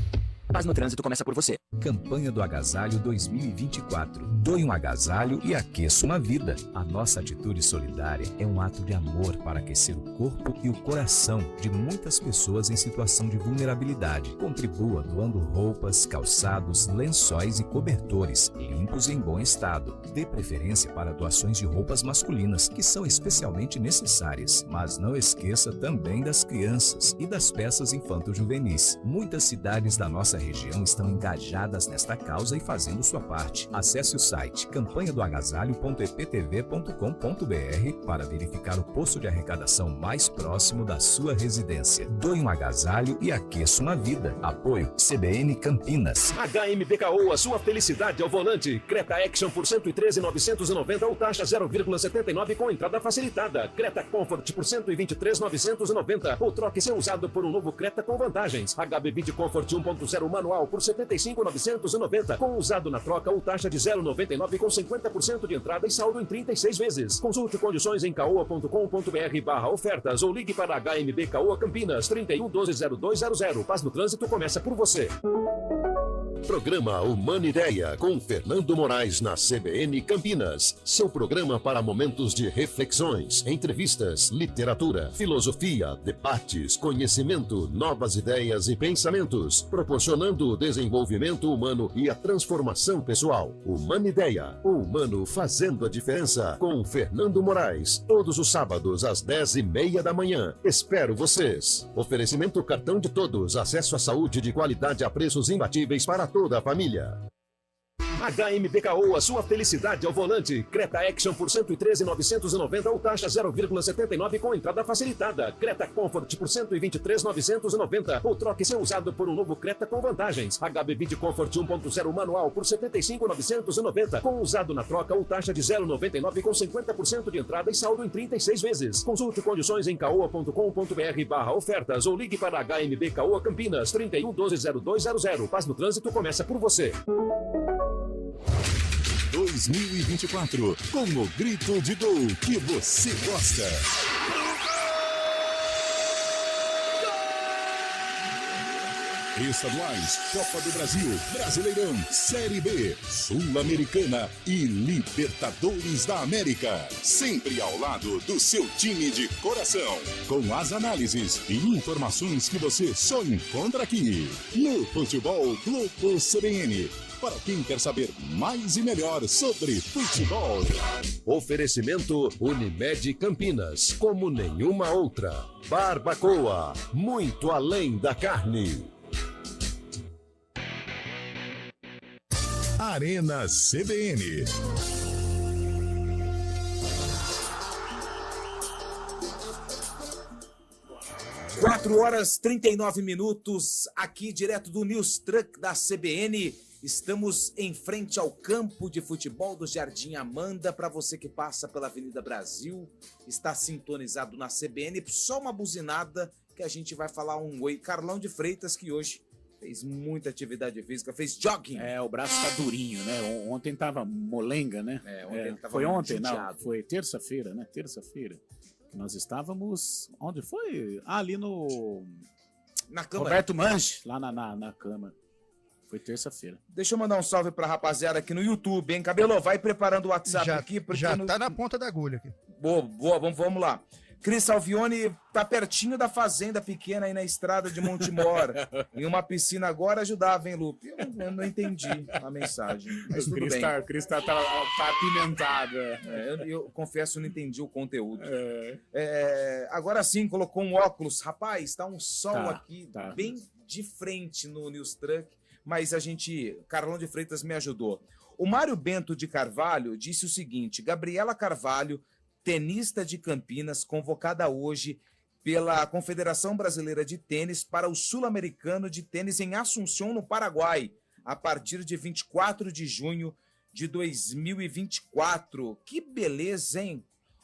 Speaker 16: Paz no trânsito começa por você.
Speaker 17: Campanha do Agasalho 2024. Doe um agasalho e aqueça uma vida. A nossa atitude solidária é um ato de amor para aquecer o corpo e o coração de muitas pessoas em situação de vulnerabilidade. Contribua doando roupas, calçados, lençóis e cobertores, limpos e em bom estado. Dê preferência para doações de roupas masculinas, que são especialmente necessárias. Mas não esqueça também das crianças e das peças infanto-juvenis. Muitas cidades da nossa região estão engajadas nesta causa e fazendo sua parte. Acesse o site campanhadoagasalho.eptv.com.br para verificar o posto de arrecadação mais próximo da sua residência. Doe um agasalho e aqueça uma vida. Apoio CBN Campinas.
Speaker 3: HMBKO, a sua felicidade ao volante. Creta Action por 113.990 ou taxa 0,79 com entrada facilitada. Creta Comfort por 123.990 ou troque seu usado por um novo Creta com vantagens. HB20 Comfort 1.0 manual por 75.990 com usado na troca ou taxa de 0,99 com 50% de entrada e saldo em 36 vezes. Consulte condições em caoa.com.br/ofertas ou ligue para HMB Caoa Campinas 31 12 0200. Paz no trânsito começa por você. Programa Humana Ideia com Fernando Moraes na CBN Campinas. Seu programa para momentos de reflexões, entrevistas, literatura, filosofia, debates, conhecimento, novas ideias e pensamentos, proporcionando o desenvolvimento humano e a transformação pessoal. Humana Ideia, o humano fazendo a diferença, com Fernando Moraes, todos os sábados às 10h30 da manhã. Espero vocês. Oferecimento cartão de todos, acesso à saúde de qualidade a preços imbatíveis para toda a família. HMBKO, a sua felicidade ao volante. Creta Action por 113.990 ou taxa 0,79 com entrada facilitada. Creta Comfort por 123.990 ou troque seu usado por um novo Creta com vantagens. HB Comfort 1.0 manual por 75.990 com usado na troca ou taxa de 0,99 com 50% de entrada e saldo em 36 vezes. Consulte condições em caoa.com.br/ofertas ou ligue para HMB Caoa Campinas 31 12 0200. Paz no trânsito começa por você.
Speaker 4: 2024, com o grito de gol que você gosta. Estaduais, Copa do Brasil, Brasileirão, Série B, Sul-Americana e Libertadores da América. Sempre ao lado do seu time de coração. Com as análises e informações que você só encontra aqui. No Futebol Globo CBN. Para quem quer saber mais e melhor sobre futebol.
Speaker 3: Oferecimento Unimed Campinas, como nenhuma outra. Barbacoa, muito além da carne.
Speaker 4: Arena CBN.
Speaker 5: Quatro horas 39 minutos, aqui direto do News Truck da CBN. Estamos em frente ao campo de futebol do Jardim Amanda. Para você que passa pela Avenida Brasil, está sintonizado na CBN. Só uma buzinada que a gente vai falar um oi. Carlão de Freitas, que hoje fez muita atividade física, fez jogging.
Speaker 6: O braço tá durinho, né? Ontem tava molenga, né?
Speaker 5: Ontem ele tava
Speaker 6: foi ontem,
Speaker 5: judiado.
Speaker 6: não, foi terça-feira, né? Terça-feira. Nós estávamos, onde foi? Ali no...
Speaker 5: Na Câmara.
Speaker 6: Roberto Manche, lá na Câmara. Foi terça-feira.
Speaker 5: Deixa eu mandar um salve pra rapaziada aqui no YouTube, hein? Cabelo, vai preparando o WhatsApp aqui. Porque
Speaker 7: já tá na ponta da agulha aqui.
Speaker 5: Boa, vamos lá. Cris Salvione tá pertinho da fazenda pequena aí na estrada de Montemor. Em uma piscina agora ajudava, hein, Lupe? Eu não entendi a mensagem, mas tudo bem.
Speaker 6: O Cris tá apimentado.
Speaker 5: Eu confesso, eu não entendi o conteúdo. Agora sim, colocou um óculos. Rapaz, tá um sol aqui bem de frente no News Truck, mas Carlão de Freitas me ajudou. O Mário Bento de Carvalho disse o seguinte: Gabriela Carvalho, tenista de Campinas, convocada hoje pela Confederação Brasileira de Tênis para o Sul-Americano de Tênis em Assunção, no Paraguai, a partir de 24 de junho de 2024. Que beleza, hein?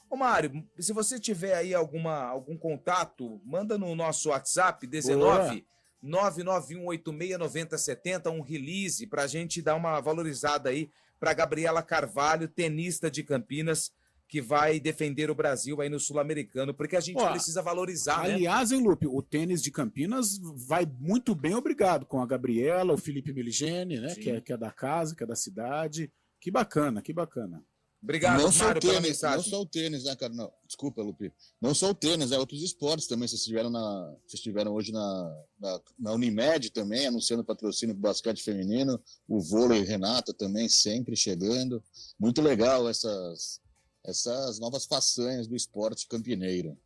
Speaker 5: Ô Mário, se você tiver aí algum contato, manda no nosso WhatsApp, 19 991869070, um release pra gente dar uma valorizada aí pra Gabriela Carvalho, tenista de Campinas, que vai defender o Brasil aí no Sul-Americano, porque a gente precisa valorizar,
Speaker 6: aliás, hein, Lupe, o tênis de Campinas vai muito bem, obrigado, com a Gabriela, o Felipe Meligeni, né, que é da casa, que é da cidade. Que bacana, que bacana.
Speaker 5: Obrigado,
Speaker 8: não só
Speaker 5: Mário,
Speaker 8: o tênis,
Speaker 5: pela mensagem.
Speaker 8: não só o tênis, né, cara? Não, desculpa, Lupe. Não só o tênis, outros esportes também. Vocês estiveram hoje na Unimed também, anunciando patrocínio do basquete feminino, o vôlei Renata também, sempre chegando. Muito legal essas novas façanhas do esporte campineiro.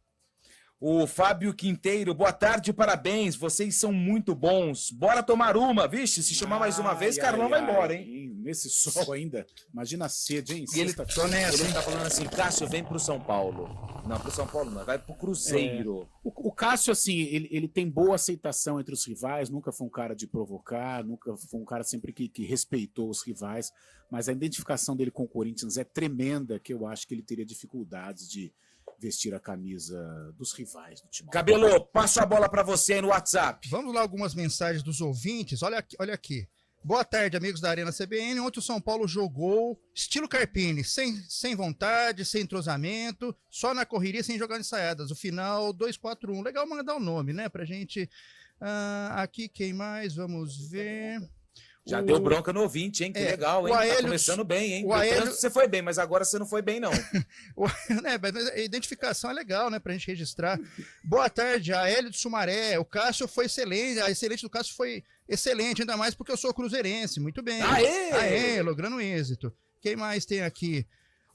Speaker 5: O Fábio Quinteiro, boa tarde, parabéns, vocês são muito bons. Bora tomar uma, vixe, se chamar mais uma vez, Carlão vai embora, hein?
Speaker 6: Nesse sol ainda, imagina a sede, hein?
Speaker 5: E ele tá falando assim, Cássio, vem pro São Paulo. Não, pro São Paulo não, vai pro Cruzeiro.
Speaker 6: O Cássio, assim, ele tem boa aceitação entre os rivais, nunca foi um cara de provocar, nunca foi um cara sempre que respeitou os rivais, mas a identificação dele com o Corinthians é tremenda, que eu acho que ele teria dificuldades de vestir a camisa dos rivais do time.
Speaker 5: Cabelo, passo a bola para você aí no WhatsApp.
Speaker 7: Vamos lá, algumas mensagens dos ouvintes. Olha aqui. Boa tarde, amigos da Arena CBN. Ontem o São Paulo jogou estilo Carpini, sem vontade, sem entrosamento, só na correria, sem jogar ensaiadas. O final, 2-4-1. Legal mandar o nome, né, pra gente. Aqui, quem mais? Vamos ver.
Speaker 5: Já deu bronca no ouvinte, hein? Que legal, hein? Tá começando bem, hein? Você foi bem, mas agora você não foi bem, não.
Speaker 7: A identificação é legal, né? Pra gente registrar. Boa tarde, a Hélio de Sumaré. O Cássio foi excelente. A excelente do Cássio foi excelente, ainda mais porque eu sou cruzeirense. Muito bem. Aê! Logrando êxito. Quem mais tem aqui?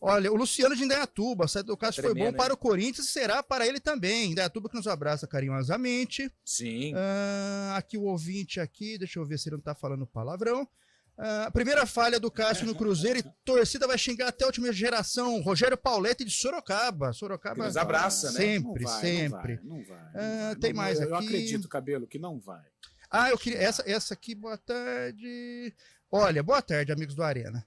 Speaker 7: Olha, o Luciano de Indaiatuba, o do Cássio foi bom para o Corinthians e será para ele também. Indaiatuba que nos abraça carinhosamente.
Speaker 5: Sim.
Speaker 7: Aqui o ouvinte aqui, deixa eu ver se ele não tá falando palavrão. Primeira falha do Cássio no Cruzeiro e torcida vai xingar até a última geração. Rogério Paulete de Sorocaba. Sorocaba
Speaker 5: nos abraça, né?
Speaker 7: Sempre.
Speaker 6: Não vai.
Speaker 7: Tem mais aqui.
Speaker 6: Eu acredito, Cabelo, que não vai.
Speaker 7: Eu queria. Essa aqui, boa tarde. Olha, boa tarde, amigos do Arena.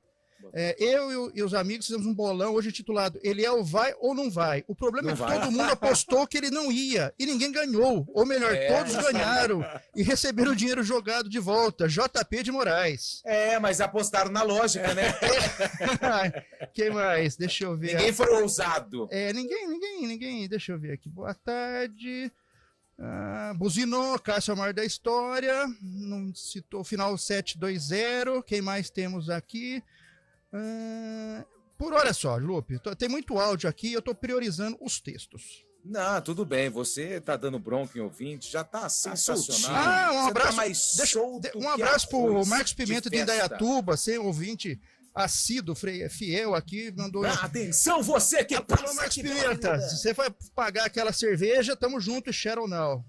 Speaker 7: Eu e os amigos fizemos um bolão hoje titulado Ele é o vai ou não vai? O problema que todo mundo apostou que ele não ia e ninguém ganhou. Ou melhor, todos ganharam e receberam o dinheiro jogado de volta. JP de Moraes.
Speaker 5: Mas apostaram na lógica, né?
Speaker 7: Quem mais? Deixa eu ver.
Speaker 5: Ninguém foi ousado.
Speaker 7: Ninguém. Deixa eu ver aqui. Boa tarde. Buzinou, Cássio Amar da História. Não citou o final 720. Quem mais temos aqui? Olha só, Lupe, tem muito áudio aqui, eu tô priorizando os textos.
Speaker 5: Não, tudo bem, você tá dando bronca em ouvinte, já tá sensacional.
Speaker 7: Um abraço,
Speaker 5: um
Speaker 7: abraço pro Marcos Pimenta de Indaiatuba, sem ouvinte assíduo, fiel aqui, mandou...
Speaker 5: Atenção, você que passa
Speaker 7: Marcos Pimenta, se você vai pagar aquela cerveja, tamo junto, share ou não.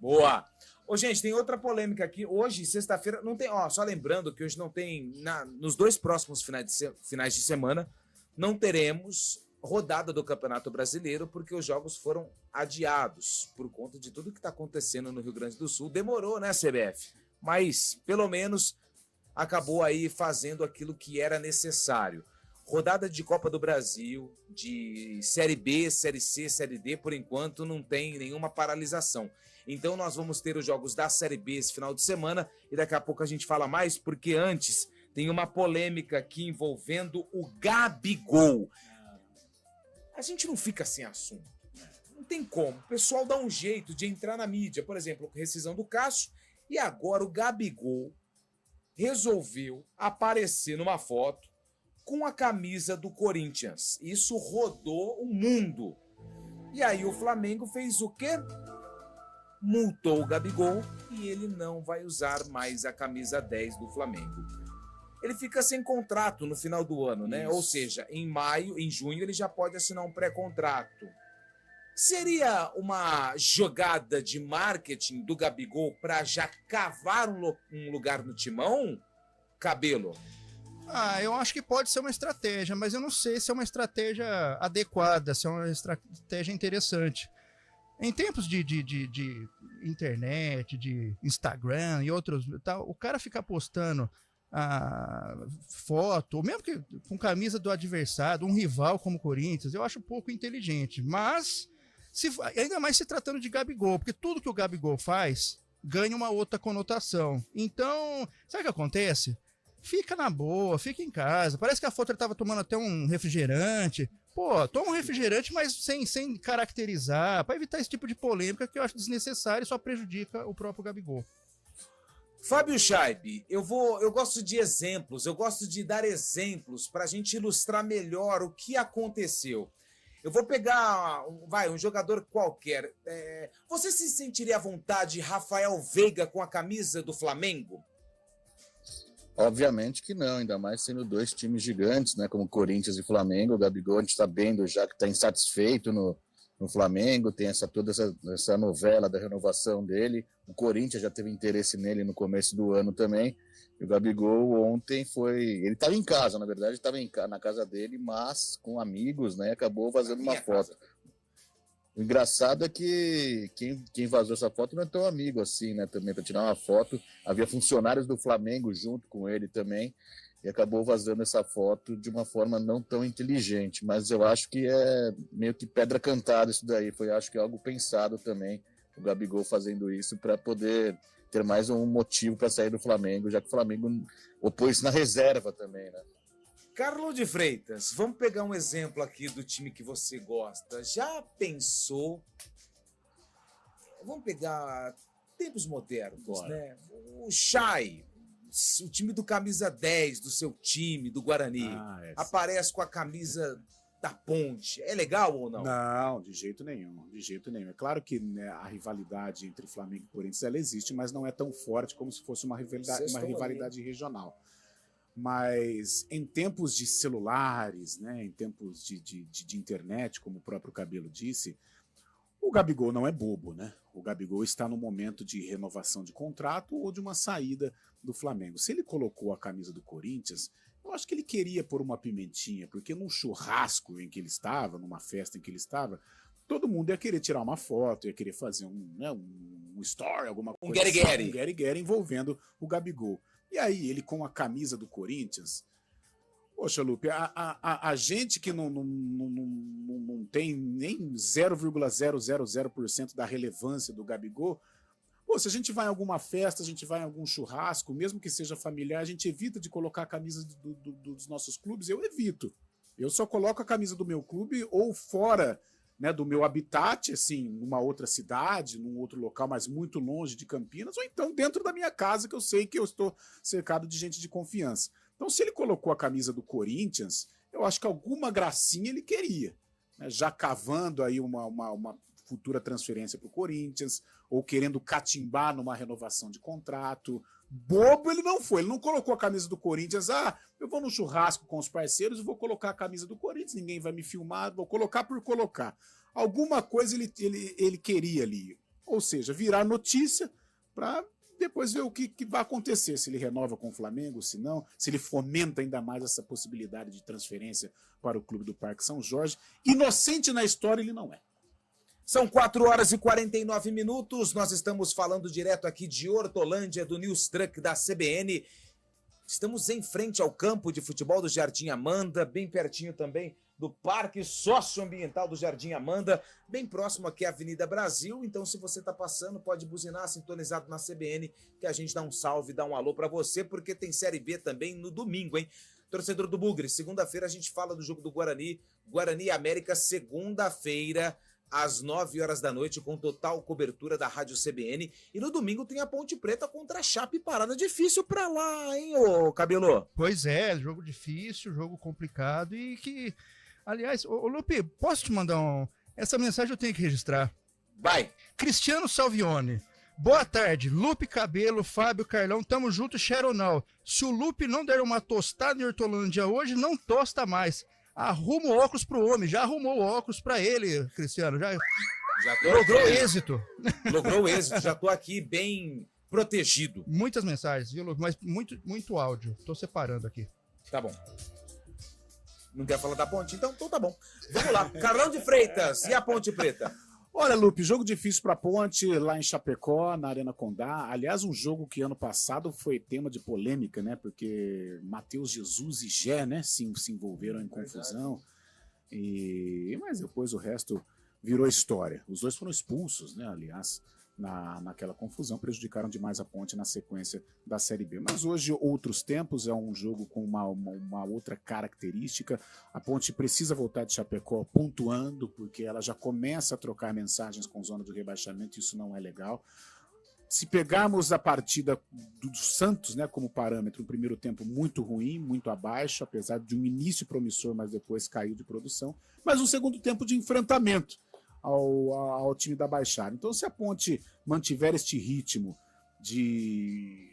Speaker 5: Boa. Ô, gente, tem outra polêmica aqui. Hoje, sexta-feira, não tem... só lembrando que hoje não tem... Nos 2 próximos finais de semana, não teremos rodada do Campeonato Brasileiro, porque os jogos foram adiados por conta de tudo que está acontecendo no Rio Grande do Sul. Demorou, né, CBF? Mas, pelo menos, acabou aí fazendo aquilo que era necessário. Rodada de Copa do Brasil, de Série B, Série C, Série D, por enquanto não tem nenhuma paralisação. Então nós vamos ter os jogos da Série B esse final de semana e daqui a pouco a gente fala mais, porque antes tem uma polêmica aqui envolvendo o Gabigol. A gente não fica sem assunto. Não tem como. O pessoal dá um jeito de entrar na mídia. Por exemplo, rescisão do Cássio. E agora o Gabigol resolveu aparecer numa foto com a camisa do Corinthians. Isso rodou o mundo. E aí o Flamengo fez o quê? Multou o Gabigol e ele não vai usar mais a camisa 10 do Flamengo. Ele fica sem contrato no final do ano, né? Ou seja, em junho ele já pode assinar um pré-contrato. Seria uma jogada de marketing do Gabigol para já cavar um lugar no timão, Cabelo?
Speaker 7: Eu acho que pode ser uma estratégia, mas eu não sei se é uma estratégia adequada, se é uma estratégia interessante. Em tempos de internet, de Instagram e outros, o cara ficar postando foto, ou mesmo que com camisa do adversário, um rival como o Corinthians, eu acho pouco inteligente. Mas, ainda mais se tratando de Gabigol, porque tudo que o Gabigol faz ganha uma outra conotação. Então, sabe o que acontece? Fica na boa, fica em casa. Parece que a foto ele tava tomando até um refrigerante. Pô, toma um refrigerante, mas sem caracterizar, para evitar esse tipo de polêmica que eu acho desnecessário e só prejudica o próprio Gabigol.
Speaker 5: Fábio Scheibe, eu gosto de exemplos, eu gosto de dar exemplos para a gente ilustrar melhor o que aconteceu. Eu vou pegar, um jogador qualquer. Você se sentiria à vontade, Rafael Veiga, com a camisa do Flamengo?
Speaker 8: Obviamente que não, ainda mais sendo 2 times gigantes, né, como Corinthians e Flamengo. O Gabigol, a gente está vendo já que está insatisfeito no Flamengo, tem toda essa novela da renovação dele. O Corinthians já teve interesse nele no começo do ano também. E o Gabigol ontem ele estava em casa, na verdade, estava na casa dele, mas com amigos, né, acabou vazando uma foto. O engraçado é que quem vazou essa foto não é tão amigo assim, né? Também para tirar uma foto. Havia funcionários do Flamengo junto com ele também. E acabou vazando essa foto de uma forma não tão inteligente. Mas eu acho que é meio que pedra cantada isso daí. Acho que é algo pensado também, o Gabigol fazendo isso para poder ter mais um motivo para sair do Flamengo, já que o Flamengo opôs na reserva também, né?
Speaker 5: Carlos de Freitas, vamos pegar um exemplo aqui do time que você gosta. Já pensou? Vamos pegar tempos modernos, né? O Chay, o time do camisa 10 do seu time, do Guarani, aparece com a camisa da Ponte. É legal ou não?
Speaker 6: Não, de jeito nenhum, de jeito nenhum. É claro que, né, a rivalidade entre Flamengo e Corinthians ela existe, mas não é tão forte como se fosse uma rivalidade regional. Mas em tempos de celulares, né, em tempos de internet, como o próprio Cabelo disse, o Gabigol não é bobo, né? O Gabigol está no momento de renovação de contrato ou de uma saída do Flamengo. Se ele colocou a camisa do Corinthians, eu acho que ele queria pôr uma pimentinha, porque num churrasco em que ele estava, numa festa em que ele estava, todo mundo ia querer tirar uma foto, ia querer fazer um story, alguma coisa.
Speaker 5: Um guerigueri.
Speaker 6: Um guerigueri envolvendo o Gabigol. E aí, ele com a camisa do Corinthians... Poxa, Lupe, a gente que não tem nem 0,000% da relevância do Gabigol, pô, se a gente vai em alguma festa, a gente vai em algum churrasco, mesmo que seja familiar, a gente evita de colocar a camisa dos nossos clubes, eu evito. Eu só coloco a camisa do meu clube ou fora, né, do meu habitat, assim, numa outra cidade, num outro local, mas muito longe de Campinas, ou então dentro da minha casa, que eu sei que eu estou cercado de gente de confiança. Então, se ele colocou a camisa do Corinthians, eu acho que alguma gracinha ele queria, né? Já cavando aí uma futura transferência para o Corinthians, ou querendo catimbar numa renovação de contrato. Bobo ele não foi, ele não colocou a camisa do Corinthians, eu vou no churrasco com os parceiros e vou colocar a camisa do Corinthians, ninguém vai me filmar, vou colocar por colocar. Alguma coisa ele queria ali, ou seja, virar notícia para depois ver o que vai acontecer, se ele renova com o Flamengo, se não, se ele fomenta ainda mais essa possibilidade de transferência para o clube do Parque São Jorge. Inocente na história ele não é.
Speaker 5: São 4 horas e 49 minutos, nós estamos falando direto aqui de Hortolândia, do News Truck da CBN. Estamos em frente ao campo de futebol do Jardim Amanda, bem pertinho também do Parque Socioambiental do Jardim Amanda, bem próximo aqui à Avenida Brasil. Então, se você está passando, pode buzinar sintonizado na CBN, que a gente dá um salve, dá um alô para você, porque tem Série B também no domingo, hein? Torcedor do Bugre, segunda-feira a gente fala do jogo do Guarani, Guarani e América, segunda-feira, às 9 horas da noite, com total cobertura da Rádio CBN. E no domingo tem a Ponte Preta contra a Chape, parada difícil pra lá, hein, ô Cabelo?
Speaker 7: Pois é, jogo difícil, jogo complicado e que... Aliás, ô Lupe, posso te mandar essa mensagem eu tenho que registrar.
Speaker 5: Vai.
Speaker 7: Cristiano Salvione. Boa tarde, Lupe, Cabelo, Fábio, Carlão, tamo junto, Cheronal. Se o Lupe não der uma tostada em Hortolândia hoje, não tosta mais. Arruma o óculos pro homem, já arrumou o óculos pra ele, Cristiano, já logrou êxito.
Speaker 5: Logrou êxito, já tô aqui bem protegido.
Speaker 7: Muitas mensagens, viu, Lupe? Mas muito áudio, tô separando aqui.
Speaker 5: Tá bom. Não quer falar da Ponte? Então tá bom. Vamos lá, Carlão de Freitas, e a Ponte Preta?
Speaker 6: Olha, Lupe, jogo difícil para a Ponte, lá em Chapecó, na Arena Condá. Aliás, um jogo que ano passado foi tema de polêmica, né? Porque Matheus Jesus e Gé, né, se envolveram em confusão. Mas depois o resto virou história. Os dois foram expulsos, né, aliás, naquela confusão, prejudicaram demais a Ponte na sequência da Série B. Mas hoje, outros tempos, é um jogo com uma outra característica. A Ponte precisa voltar de Chapecó pontuando, porque ela já começa a trocar mensagens com zona de rebaixamento, e isso não é legal. Se pegarmos a partida do Santos, né, como parâmetro, um primeiro tempo muito ruim, muito abaixo, apesar de um início promissor, mas depois caiu de produção, mas um segundo tempo de enfrentamento ao time da Baixada. Então, se a Ponte mantiver este ritmo de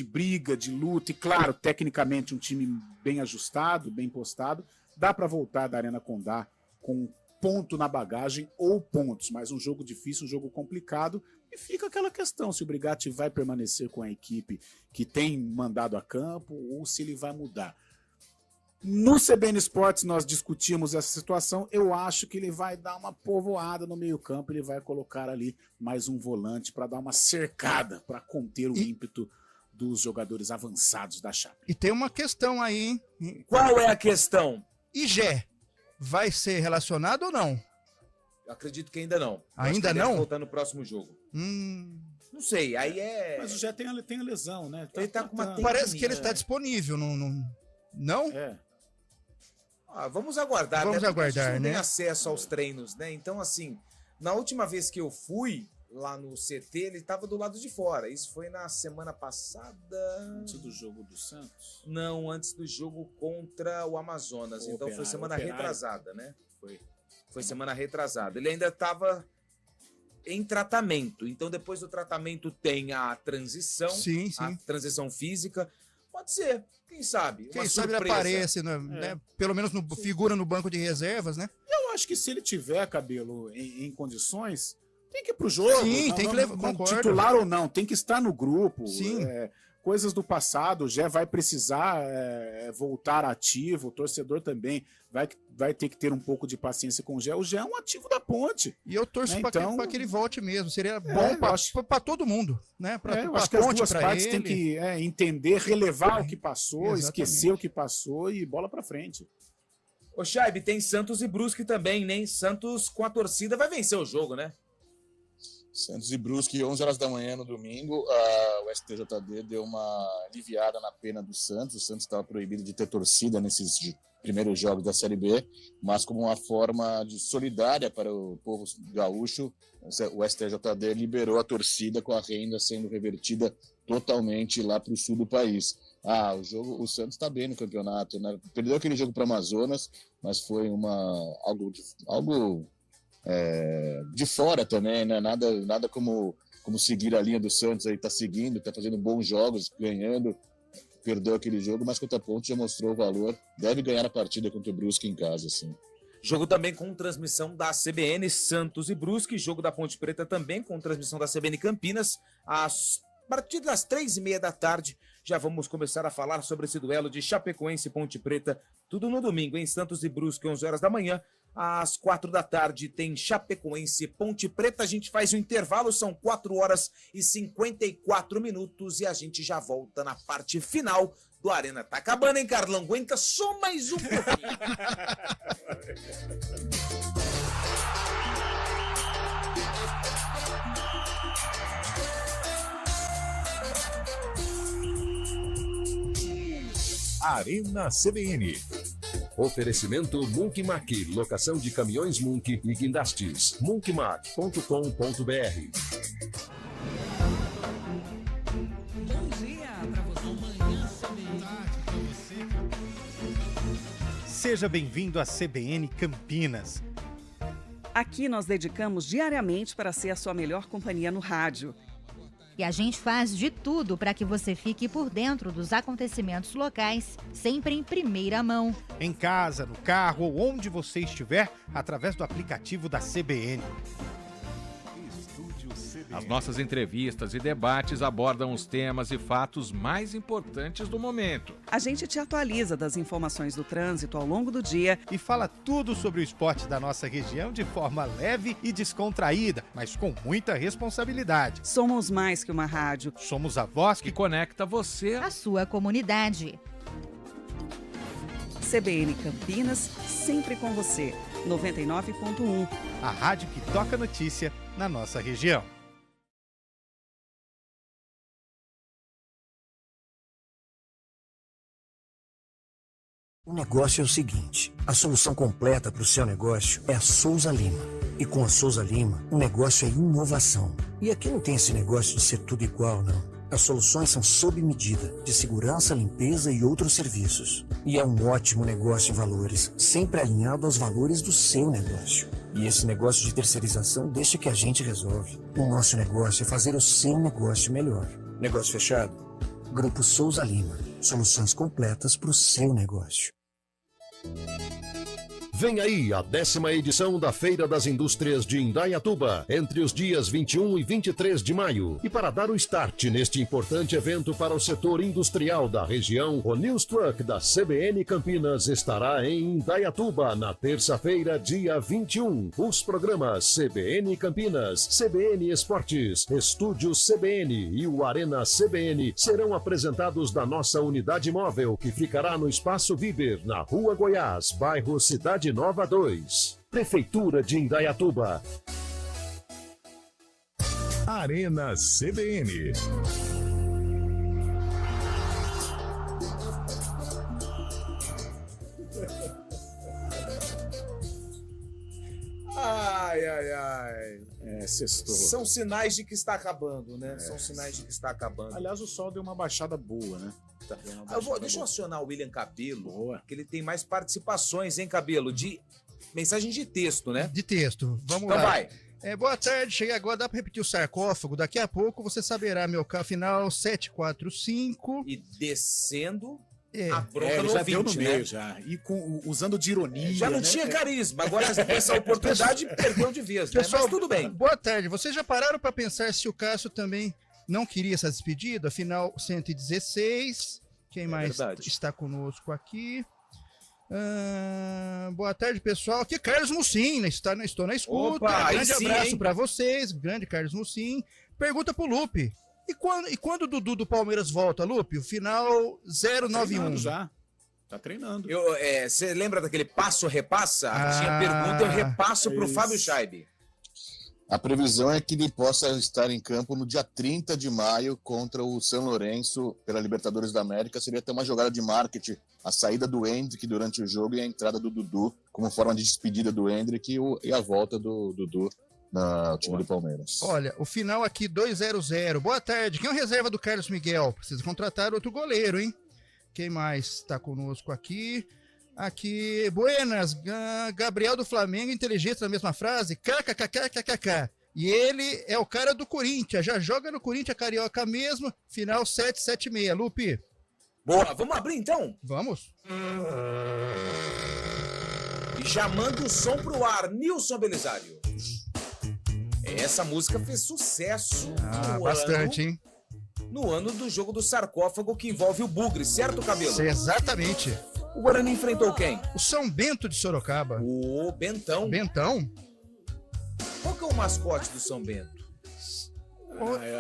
Speaker 6: briga, de luta, e claro, tecnicamente um time bem ajustado, bem postado, dá para voltar da Arena Condá com ponto na bagagem ou pontos, mas um jogo difícil, um jogo complicado, e fica aquela questão se o Brigatti vai permanecer com a equipe que tem mandado a campo ou se ele vai mudar. No CBN Esportes nós discutimos essa situação, eu acho que ele vai dar uma povoada no meio campo, ele vai colocar ali mais um volante para dar uma cercada, para conter o ímpeto dos jogadores avançados da Chape.
Speaker 7: E tem uma questão aí, hein?
Speaker 5: Qual é a questão?
Speaker 7: E Gé, vai ser relacionado ou não?
Speaker 5: Eu acredito que ainda não.
Speaker 7: Ainda não?
Speaker 5: Deve voltar no próximo jogo. Não sei, aí é...
Speaker 6: Mas o Gé tem a lesão, né?
Speaker 5: Ele tá com uma
Speaker 7: Parece que ele está disponível, não?
Speaker 6: É.
Speaker 5: Vamos aguardar.
Speaker 7: Vamos aguardar,
Speaker 5: a gente não
Speaker 7: né?
Speaker 5: tem acesso aos treinos, né? Então, assim, na última vez que eu fui, lá no CT, ele estava do lado de fora. Isso foi na semana passada.
Speaker 6: Antes do jogo do Santos?
Speaker 5: Não, antes do jogo contra o Amazonas. Então foi semana retrasada, né? Foi semana retrasada. Ele ainda estava em tratamento. Então depois do tratamento tem a transição.
Speaker 7: Sim.
Speaker 5: A transição física. Pode ser, quem sabe?
Speaker 7: Quem sabe ele aparece, né? Pelo menos figura no banco de reservas, né?
Speaker 6: Eu acho que se ele tiver, Cabelo, em condições, tem que ir pro jogo.
Speaker 7: Sim, tem que levar, concordo.
Speaker 6: Titular ou não, tem que estar no grupo.
Speaker 7: Sim.
Speaker 6: Coisas do passado, já vai precisar voltar ativo, o torcedor também vai ter que ter um pouco de paciência com o Gé. O Gé é um ativo da Ponte.
Speaker 7: E eu torço para que ele volte mesmo. Seria bom para todo mundo, né?
Speaker 6: Eu acho que as duas partes têm que entender, relevar o que passou, esquecer o que passou e bola para frente.
Speaker 5: Ô, Chaib, tem Santos e Brusque também, né? Santos com a torcida vai vencer o jogo, né?
Speaker 8: Santos e Brusque, 11 horas da manhã no domingo, o STJD deu uma aliviada na pena do Santos. O Santos estava proibido de ter torcida nesses primeiros jogos da Série B, mas como uma forma de solidária para o povo gaúcho, o STJD liberou a torcida com a renda sendo revertida totalmente lá para o sul do país. O Santos está bem no campeonato, né? Perdeu aquele jogo para Amazonas, mas foi algo de fora também, né? Nada como seguir a linha do Santos aí, tá seguindo, tá fazendo bons jogos, ganhando, perdeu aquele jogo, mas contra a Ponte já mostrou o valor, deve ganhar a partida contra o Brusque em casa, sim.
Speaker 5: Jogo também com transmissão da CBN, Santos e Brusque, jogo da Ponte Preta também com transmissão da CBN Campinas, a partir das 3h30 da tarde, já vamos começar a falar sobre esse duelo de Chapecoense e Ponte Preta, tudo no domingo, em Santos e Brusque, 11 horas da manhã, às 4 da tarde tem Chapecoense e Ponte Preta. A gente faz o intervalo, são 4 horas e 54 minutos e a gente já volta na parte final do Arena. Tá acabando, hein, Carlão? Aguenta só mais um pouquinho.
Speaker 3: Arena CBN. Oferecimento Munkmac, locação de caminhões Munk e guindastes. munkmac.com.br.
Speaker 11: Bom dia para você.
Speaker 10: Seja bem-vindo à CBN Campinas.
Speaker 11: Aqui nós dedicamos diariamente para ser a sua melhor companhia no rádio.
Speaker 12: E a gente faz de tudo para que você fique por dentro dos acontecimentos locais, sempre em primeira mão.
Speaker 10: Em casa, no carro ou onde você estiver, através do aplicativo da CBN.
Speaker 13: As nossas entrevistas e debates abordam os temas e fatos mais importantes do momento.
Speaker 11: A gente te atualiza das informações do trânsito ao longo do dia
Speaker 10: e fala tudo sobre o esporte da nossa região de forma leve e descontraída, mas com muita responsabilidade.
Speaker 11: Somos mais que uma rádio.
Speaker 10: Somos a voz que conecta você
Speaker 12: à sua comunidade.
Speaker 11: CBN Campinas, sempre com você. 99.1.
Speaker 10: A rádio que toca notícia na nossa região.
Speaker 18: O negócio é o seguinte, a solução completa para o seu negócio é a Souza Lima. E com a Souza Lima, o negócio é inovação. E aqui não tem esse negócio de ser tudo igual, não. As soluções são sob medida, de segurança, limpeza e outros serviços. E é um ótimo negócio em valores, sempre alinhado aos valores do seu negócio. E esse negócio de terceirização deixa que a gente resolve. O nosso negócio é fazer o seu negócio melhor. Negócio fechado? Grupo Souza Lima. Soluções completas para o seu negócio.
Speaker 3: Vem aí a 10ª edição da Feira das Indústrias de Indaiatuba, entre os dias 21 e 23 de maio. E para dar o start neste importante evento para o setor industrial da região, o News Truck da CBN Campinas estará em Indaiatuba na terça-feira, dia 21. Os programas CBN Campinas, CBN Esportes, Estúdio CBN e o Arena CBN serão apresentados da nossa unidade móvel, que ficará no Espaço Viber, na Rua Goiás, bairro Cidade Nova 2. Prefeitura de Indaiatuba.
Speaker 4: Arena CBN.
Speaker 5: Ai, ai, ai.
Speaker 6: Sextou.
Speaker 5: São sinais de que está acabando, né? São sinais de que está acabando.
Speaker 6: Aliás, o sol deu uma baixada boa, né?
Speaker 5: Tá. Deixa eu acionar o William Cabelo, que ele tem mais participações, hein, Cabelo? De mensagem de texto, né?
Speaker 7: De texto. Vamos
Speaker 5: então
Speaker 7: lá.
Speaker 5: Vai.
Speaker 7: Boa tarde, cheguei agora, dá para repetir o sarcófago? Daqui a pouco você saberá meu carro final 745.
Speaker 5: E descendo
Speaker 6: a bronca no
Speaker 5: já
Speaker 6: ouvinte, deu no meio,
Speaker 5: né?
Speaker 6: já. E usando de ironia.
Speaker 5: Já não
Speaker 6: né?
Speaker 5: tinha carisma, agora essa oportunidade perdeu de vez, né?
Speaker 7: Pessoal,
Speaker 5: Mas tudo bem.
Speaker 7: Boa tarde, vocês já pararam para pensar se o Cássio também não queria essa despedida? Afinal, 116. Quem mais está conosco aqui? Boa tarde, pessoal. Aqui Carlos Mucim, né? Estou na escuta.
Speaker 5: Opa,
Speaker 7: grande
Speaker 5: sim,
Speaker 7: abraço para vocês, grande Carlos Mucim. Pergunta pro Lupe. E quando o Dudu do Palmeiras volta, Lupe? O final 091.
Speaker 6: Já. Tá treinando.
Speaker 5: Você lembra daquele passo-repassa? Tinha pergunta, eu repasso pro Fábio Scheibe.
Speaker 8: A previsão é que ele possa estar em campo no dia 30 de maio contra o São Lourenço pela Libertadores da América. Seria até uma jogada de marketing, a saída do Endrick durante o jogo e a entrada do Dudu como forma de despedida do Endrick e a volta do Dudu no time do Palmeiras.
Speaker 7: Olha, o final aqui 200. Boa tarde. Quem é o reserva do Carlos Miguel? Precisa contratar outro goleiro, hein? Quem mais está conosco aqui? Aqui, buenas, Gabriel do Flamengo, inteligência na mesma frase, kkkkkk. E ele é o cara do Corinthians, já joga no Corinthians Carioca mesmo, final 776, Lupe.
Speaker 5: Boa, vamos abrir então?
Speaker 7: Vamos.
Speaker 5: E já manda o som pro ar, Nilson Belisário. Essa música fez sucesso
Speaker 7: bastante, hein?
Speaker 5: No ano do jogo do sarcófago que envolve o Bugre, certo, Cabelo?
Speaker 7: Exatamente.
Speaker 5: O Guarani enfrentou quem?
Speaker 7: O São Bento de Sorocaba.
Speaker 5: O Bentão.
Speaker 7: Bentão?
Speaker 5: Qual que é o mascote do São Bento?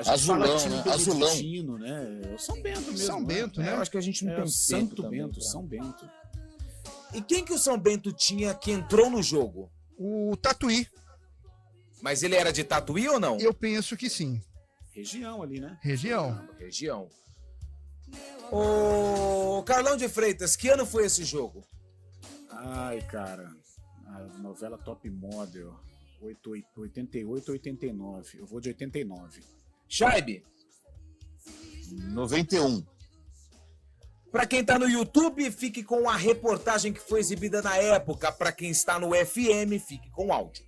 Speaker 8: Azulão, né? Azulão.
Speaker 6: Né? O São Bento mesmo.
Speaker 7: São Bento, né?
Speaker 5: Eu acho que a gente não tem
Speaker 6: Santo
Speaker 5: também,
Speaker 6: Bento,
Speaker 5: tá?
Speaker 6: São Bento.
Speaker 5: E quem que o São Bento tinha que entrou no jogo?
Speaker 7: O Tatuí.
Speaker 5: Mas ele era de Tatuí ou não?
Speaker 7: Eu penso que sim.
Speaker 6: Região ali, né?
Speaker 7: Região.
Speaker 5: Ô, Carlão de Freitas, que ano foi esse jogo?
Speaker 6: Ai, cara, a novela Top Model, 88, 89. Eu vou de 89.
Speaker 5: Scheibe?
Speaker 8: 91.
Speaker 5: Para quem tá no YouTube, fique com a reportagem que foi exibida na época. Para quem está no FM, fique com o áudio.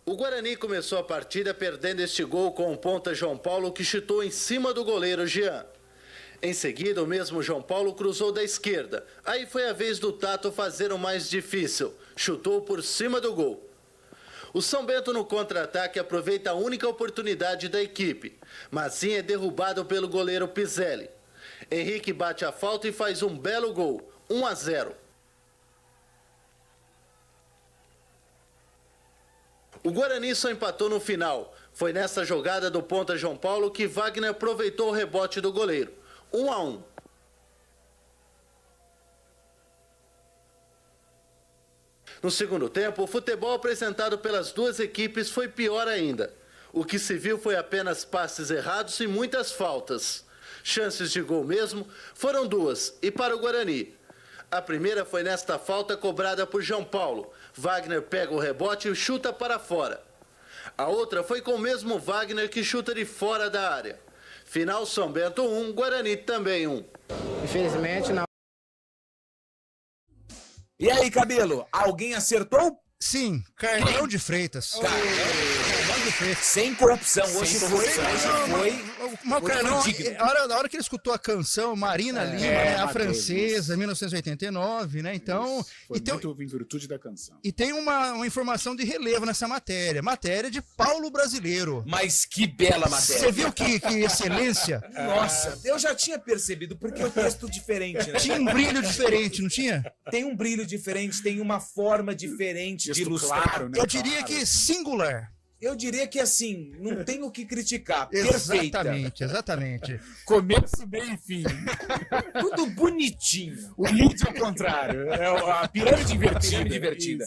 Speaker 19: O Guarani começou a partida perdendo este gol com o ponta João Paulo, que chutou em cima do goleiro Jean. Em seguida, o mesmo João Paulo cruzou da esquerda. Aí foi a vez do Tato fazer o mais difícil. Chutou por cima do gol. O São Bento no contra-ataque aproveita a única oportunidade da equipe. Mazinho é derrubado pelo goleiro Pizelli. Henrique bate a falta e faz um belo gol. 1-0. O Guarani só empatou no final. Foi nessa jogada do ponta João Paulo que Wagner aproveitou o rebote do goleiro. 1-1. No segundo tempo, o futebol apresentado pelas duas equipes foi pior ainda. O que se viu foi apenas passes errados e muitas faltas. Chances de gol mesmo foram duas, e para o Guarani. A primeira foi nesta falta cobrada por João Paulo. Wagner pega o rebote e chuta para fora. A outra foi com o mesmo Wagner que chuta de fora da área. Final São Bento 1, Guarani também 1.
Speaker 20: Infelizmente não.
Speaker 5: E aí, Cabelo, alguém acertou?
Speaker 7: Sim, Carlão de Freitas.
Speaker 5: Carlão de Freitas. Sem corrupção, hoje foi.
Speaker 7: Mas o Carlão, na hora que ele escutou a canção Marina Lima, né, a francesa, 1989, né? Então.
Speaker 6: Foi muito em virtude da canção.
Speaker 7: E tem uma informação de relevo nessa matéria. Matéria de Paulo Brasileiro.
Speaker 5: Mas que bela matéria.
Speaker 7: Você viu que excelência?
Speaker 5: Nossa, eu já tinha percebido, porque é um texto diferente, né?
Speaker 7: Tinha um brilho diferente, não tinha?
Speaker 5: Tem um brilho diferente, tem uma forma diferente de ilustrar.
Speaker 6: Claro, né?
Speaker 7: Eu diria que singular.
Speaker 5: Eu diria que assim, não tem o que criticar.
Speaker 7: Exatamente, exatamente.
Speaker 6: Começo, meio e fim.
Speaker 5: Tudo bonitinho.
Speaker 6: O lead ao contrário. É a pirâmide invertida.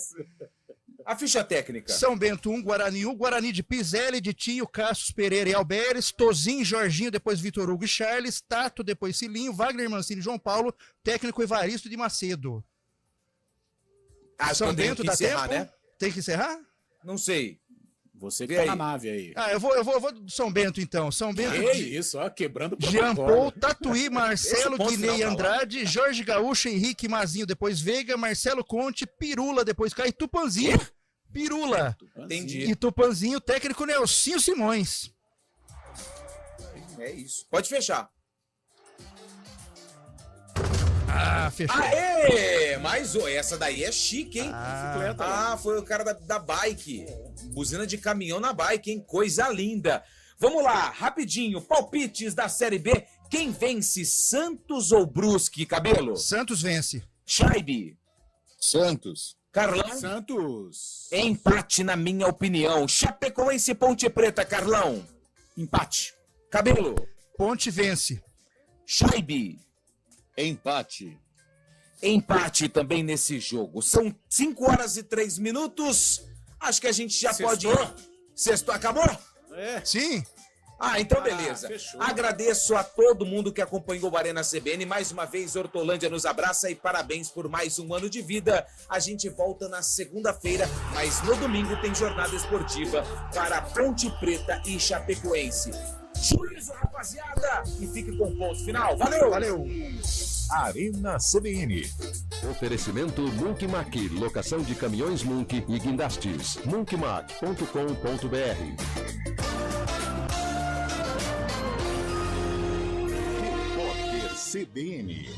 Speaker 5: A ficha técnica.
Speaker 7: São Bento 1, Guarani 1, Guarani de Pizelli, de Tinho, Cassius Pereira e Alberes, Tozinho, Jorginho, depois Vitor Hugo e Charles, Tato, depois Cilinho, Wagner Mancini e João Paulo, técnico Evaristo de Macedo. São Bento dá tempo?
Speaker 5: Né?
Speaker 7: Tem que encerrar?
Speaker 5: Não sei.
Speaker 6: Você que
Speaker 5: Vê
Speaker 6: tá
Speaker 5: aí.
Speaker 6: na nave aí.
Speaker 7: Ah, eu vou do São Bento, então. São Bento.
Speaker 6: Que isso, ó, quebrando o
Speaker 7: Jean
Speaker 6: protocolo.
Speaker 7: Paul, Tatuí, Marcelo,
Speaker 6: Esse ponto
Speaker 7: Guinei
Speaker 6: final tá lá.
Speaker 7: Andrade, Jorge Gaúcho, Henrique Mazinho, depois Veiga, Marcelo Conte, Pirula, depois cai Tupanzinho. Pirula.
Speaker 5: Entendi.
Speaker 7: E Tupanzinho, técnico Nelsinho Simões.
Speaker 5: É isso. Pode fechar.
Speaker 7: Ah, fechou.
Speaker 5: Aê! Mais um. Essa daí é chique, hein?
Speaker 6: Bicicleta,
Speaker 5: Foi o cara da bike. Buzina de caminhão na bike, hein? Coisa linda. Vamos lá, rapidinho. Palpites da Série B. Quem vence, Santos ou Brusque, Cabelo?
Speaker 7: Santos vence.
Speaker 5: Scheibe.
Speaker 8: Santos.
Speaker 5: Carlão?
Speaker 6: Santos.
Speaker 5: Empate, na minha opinião. Chapecoense e Ponte Preta, Carlão?
Speaker 6: Empate.
Speaker 5: Cabelo?
Speaker 7: Ponte vence.
Speaker 5: Scheibe.
Speaker 8: Empate.
Speaker 5: Empate também nesse jogo. São 5 horas e 3 minutos. Acho que a gente já pode ir. Sextou, acabou?
Speaker 6: É.
Speaker 7: Sim.
Speaker 5: Então beleza.
Speaker 6: Fechou.
Speaker 5: Agradeço a todo mundo que acompanhou o Arena CBN. Mais uma vez, Hortolândia nos abraça e parabéns por mais um ano de vida. A gente volta na segunda-feira, mas no domingo tem jornada esportiva para Ponte Preta e Chapecoense. Juízo, rapaziada! E fique com o ponto final. Valeu!
Speaker 7: Valeu!
Speaker 4: Arena CBN.
Speaker 3: Oferecimento Munk Mac, locação de caminhões Munk e guindastes. munkmac.com.br.
Speaker 4: Repórter CBN.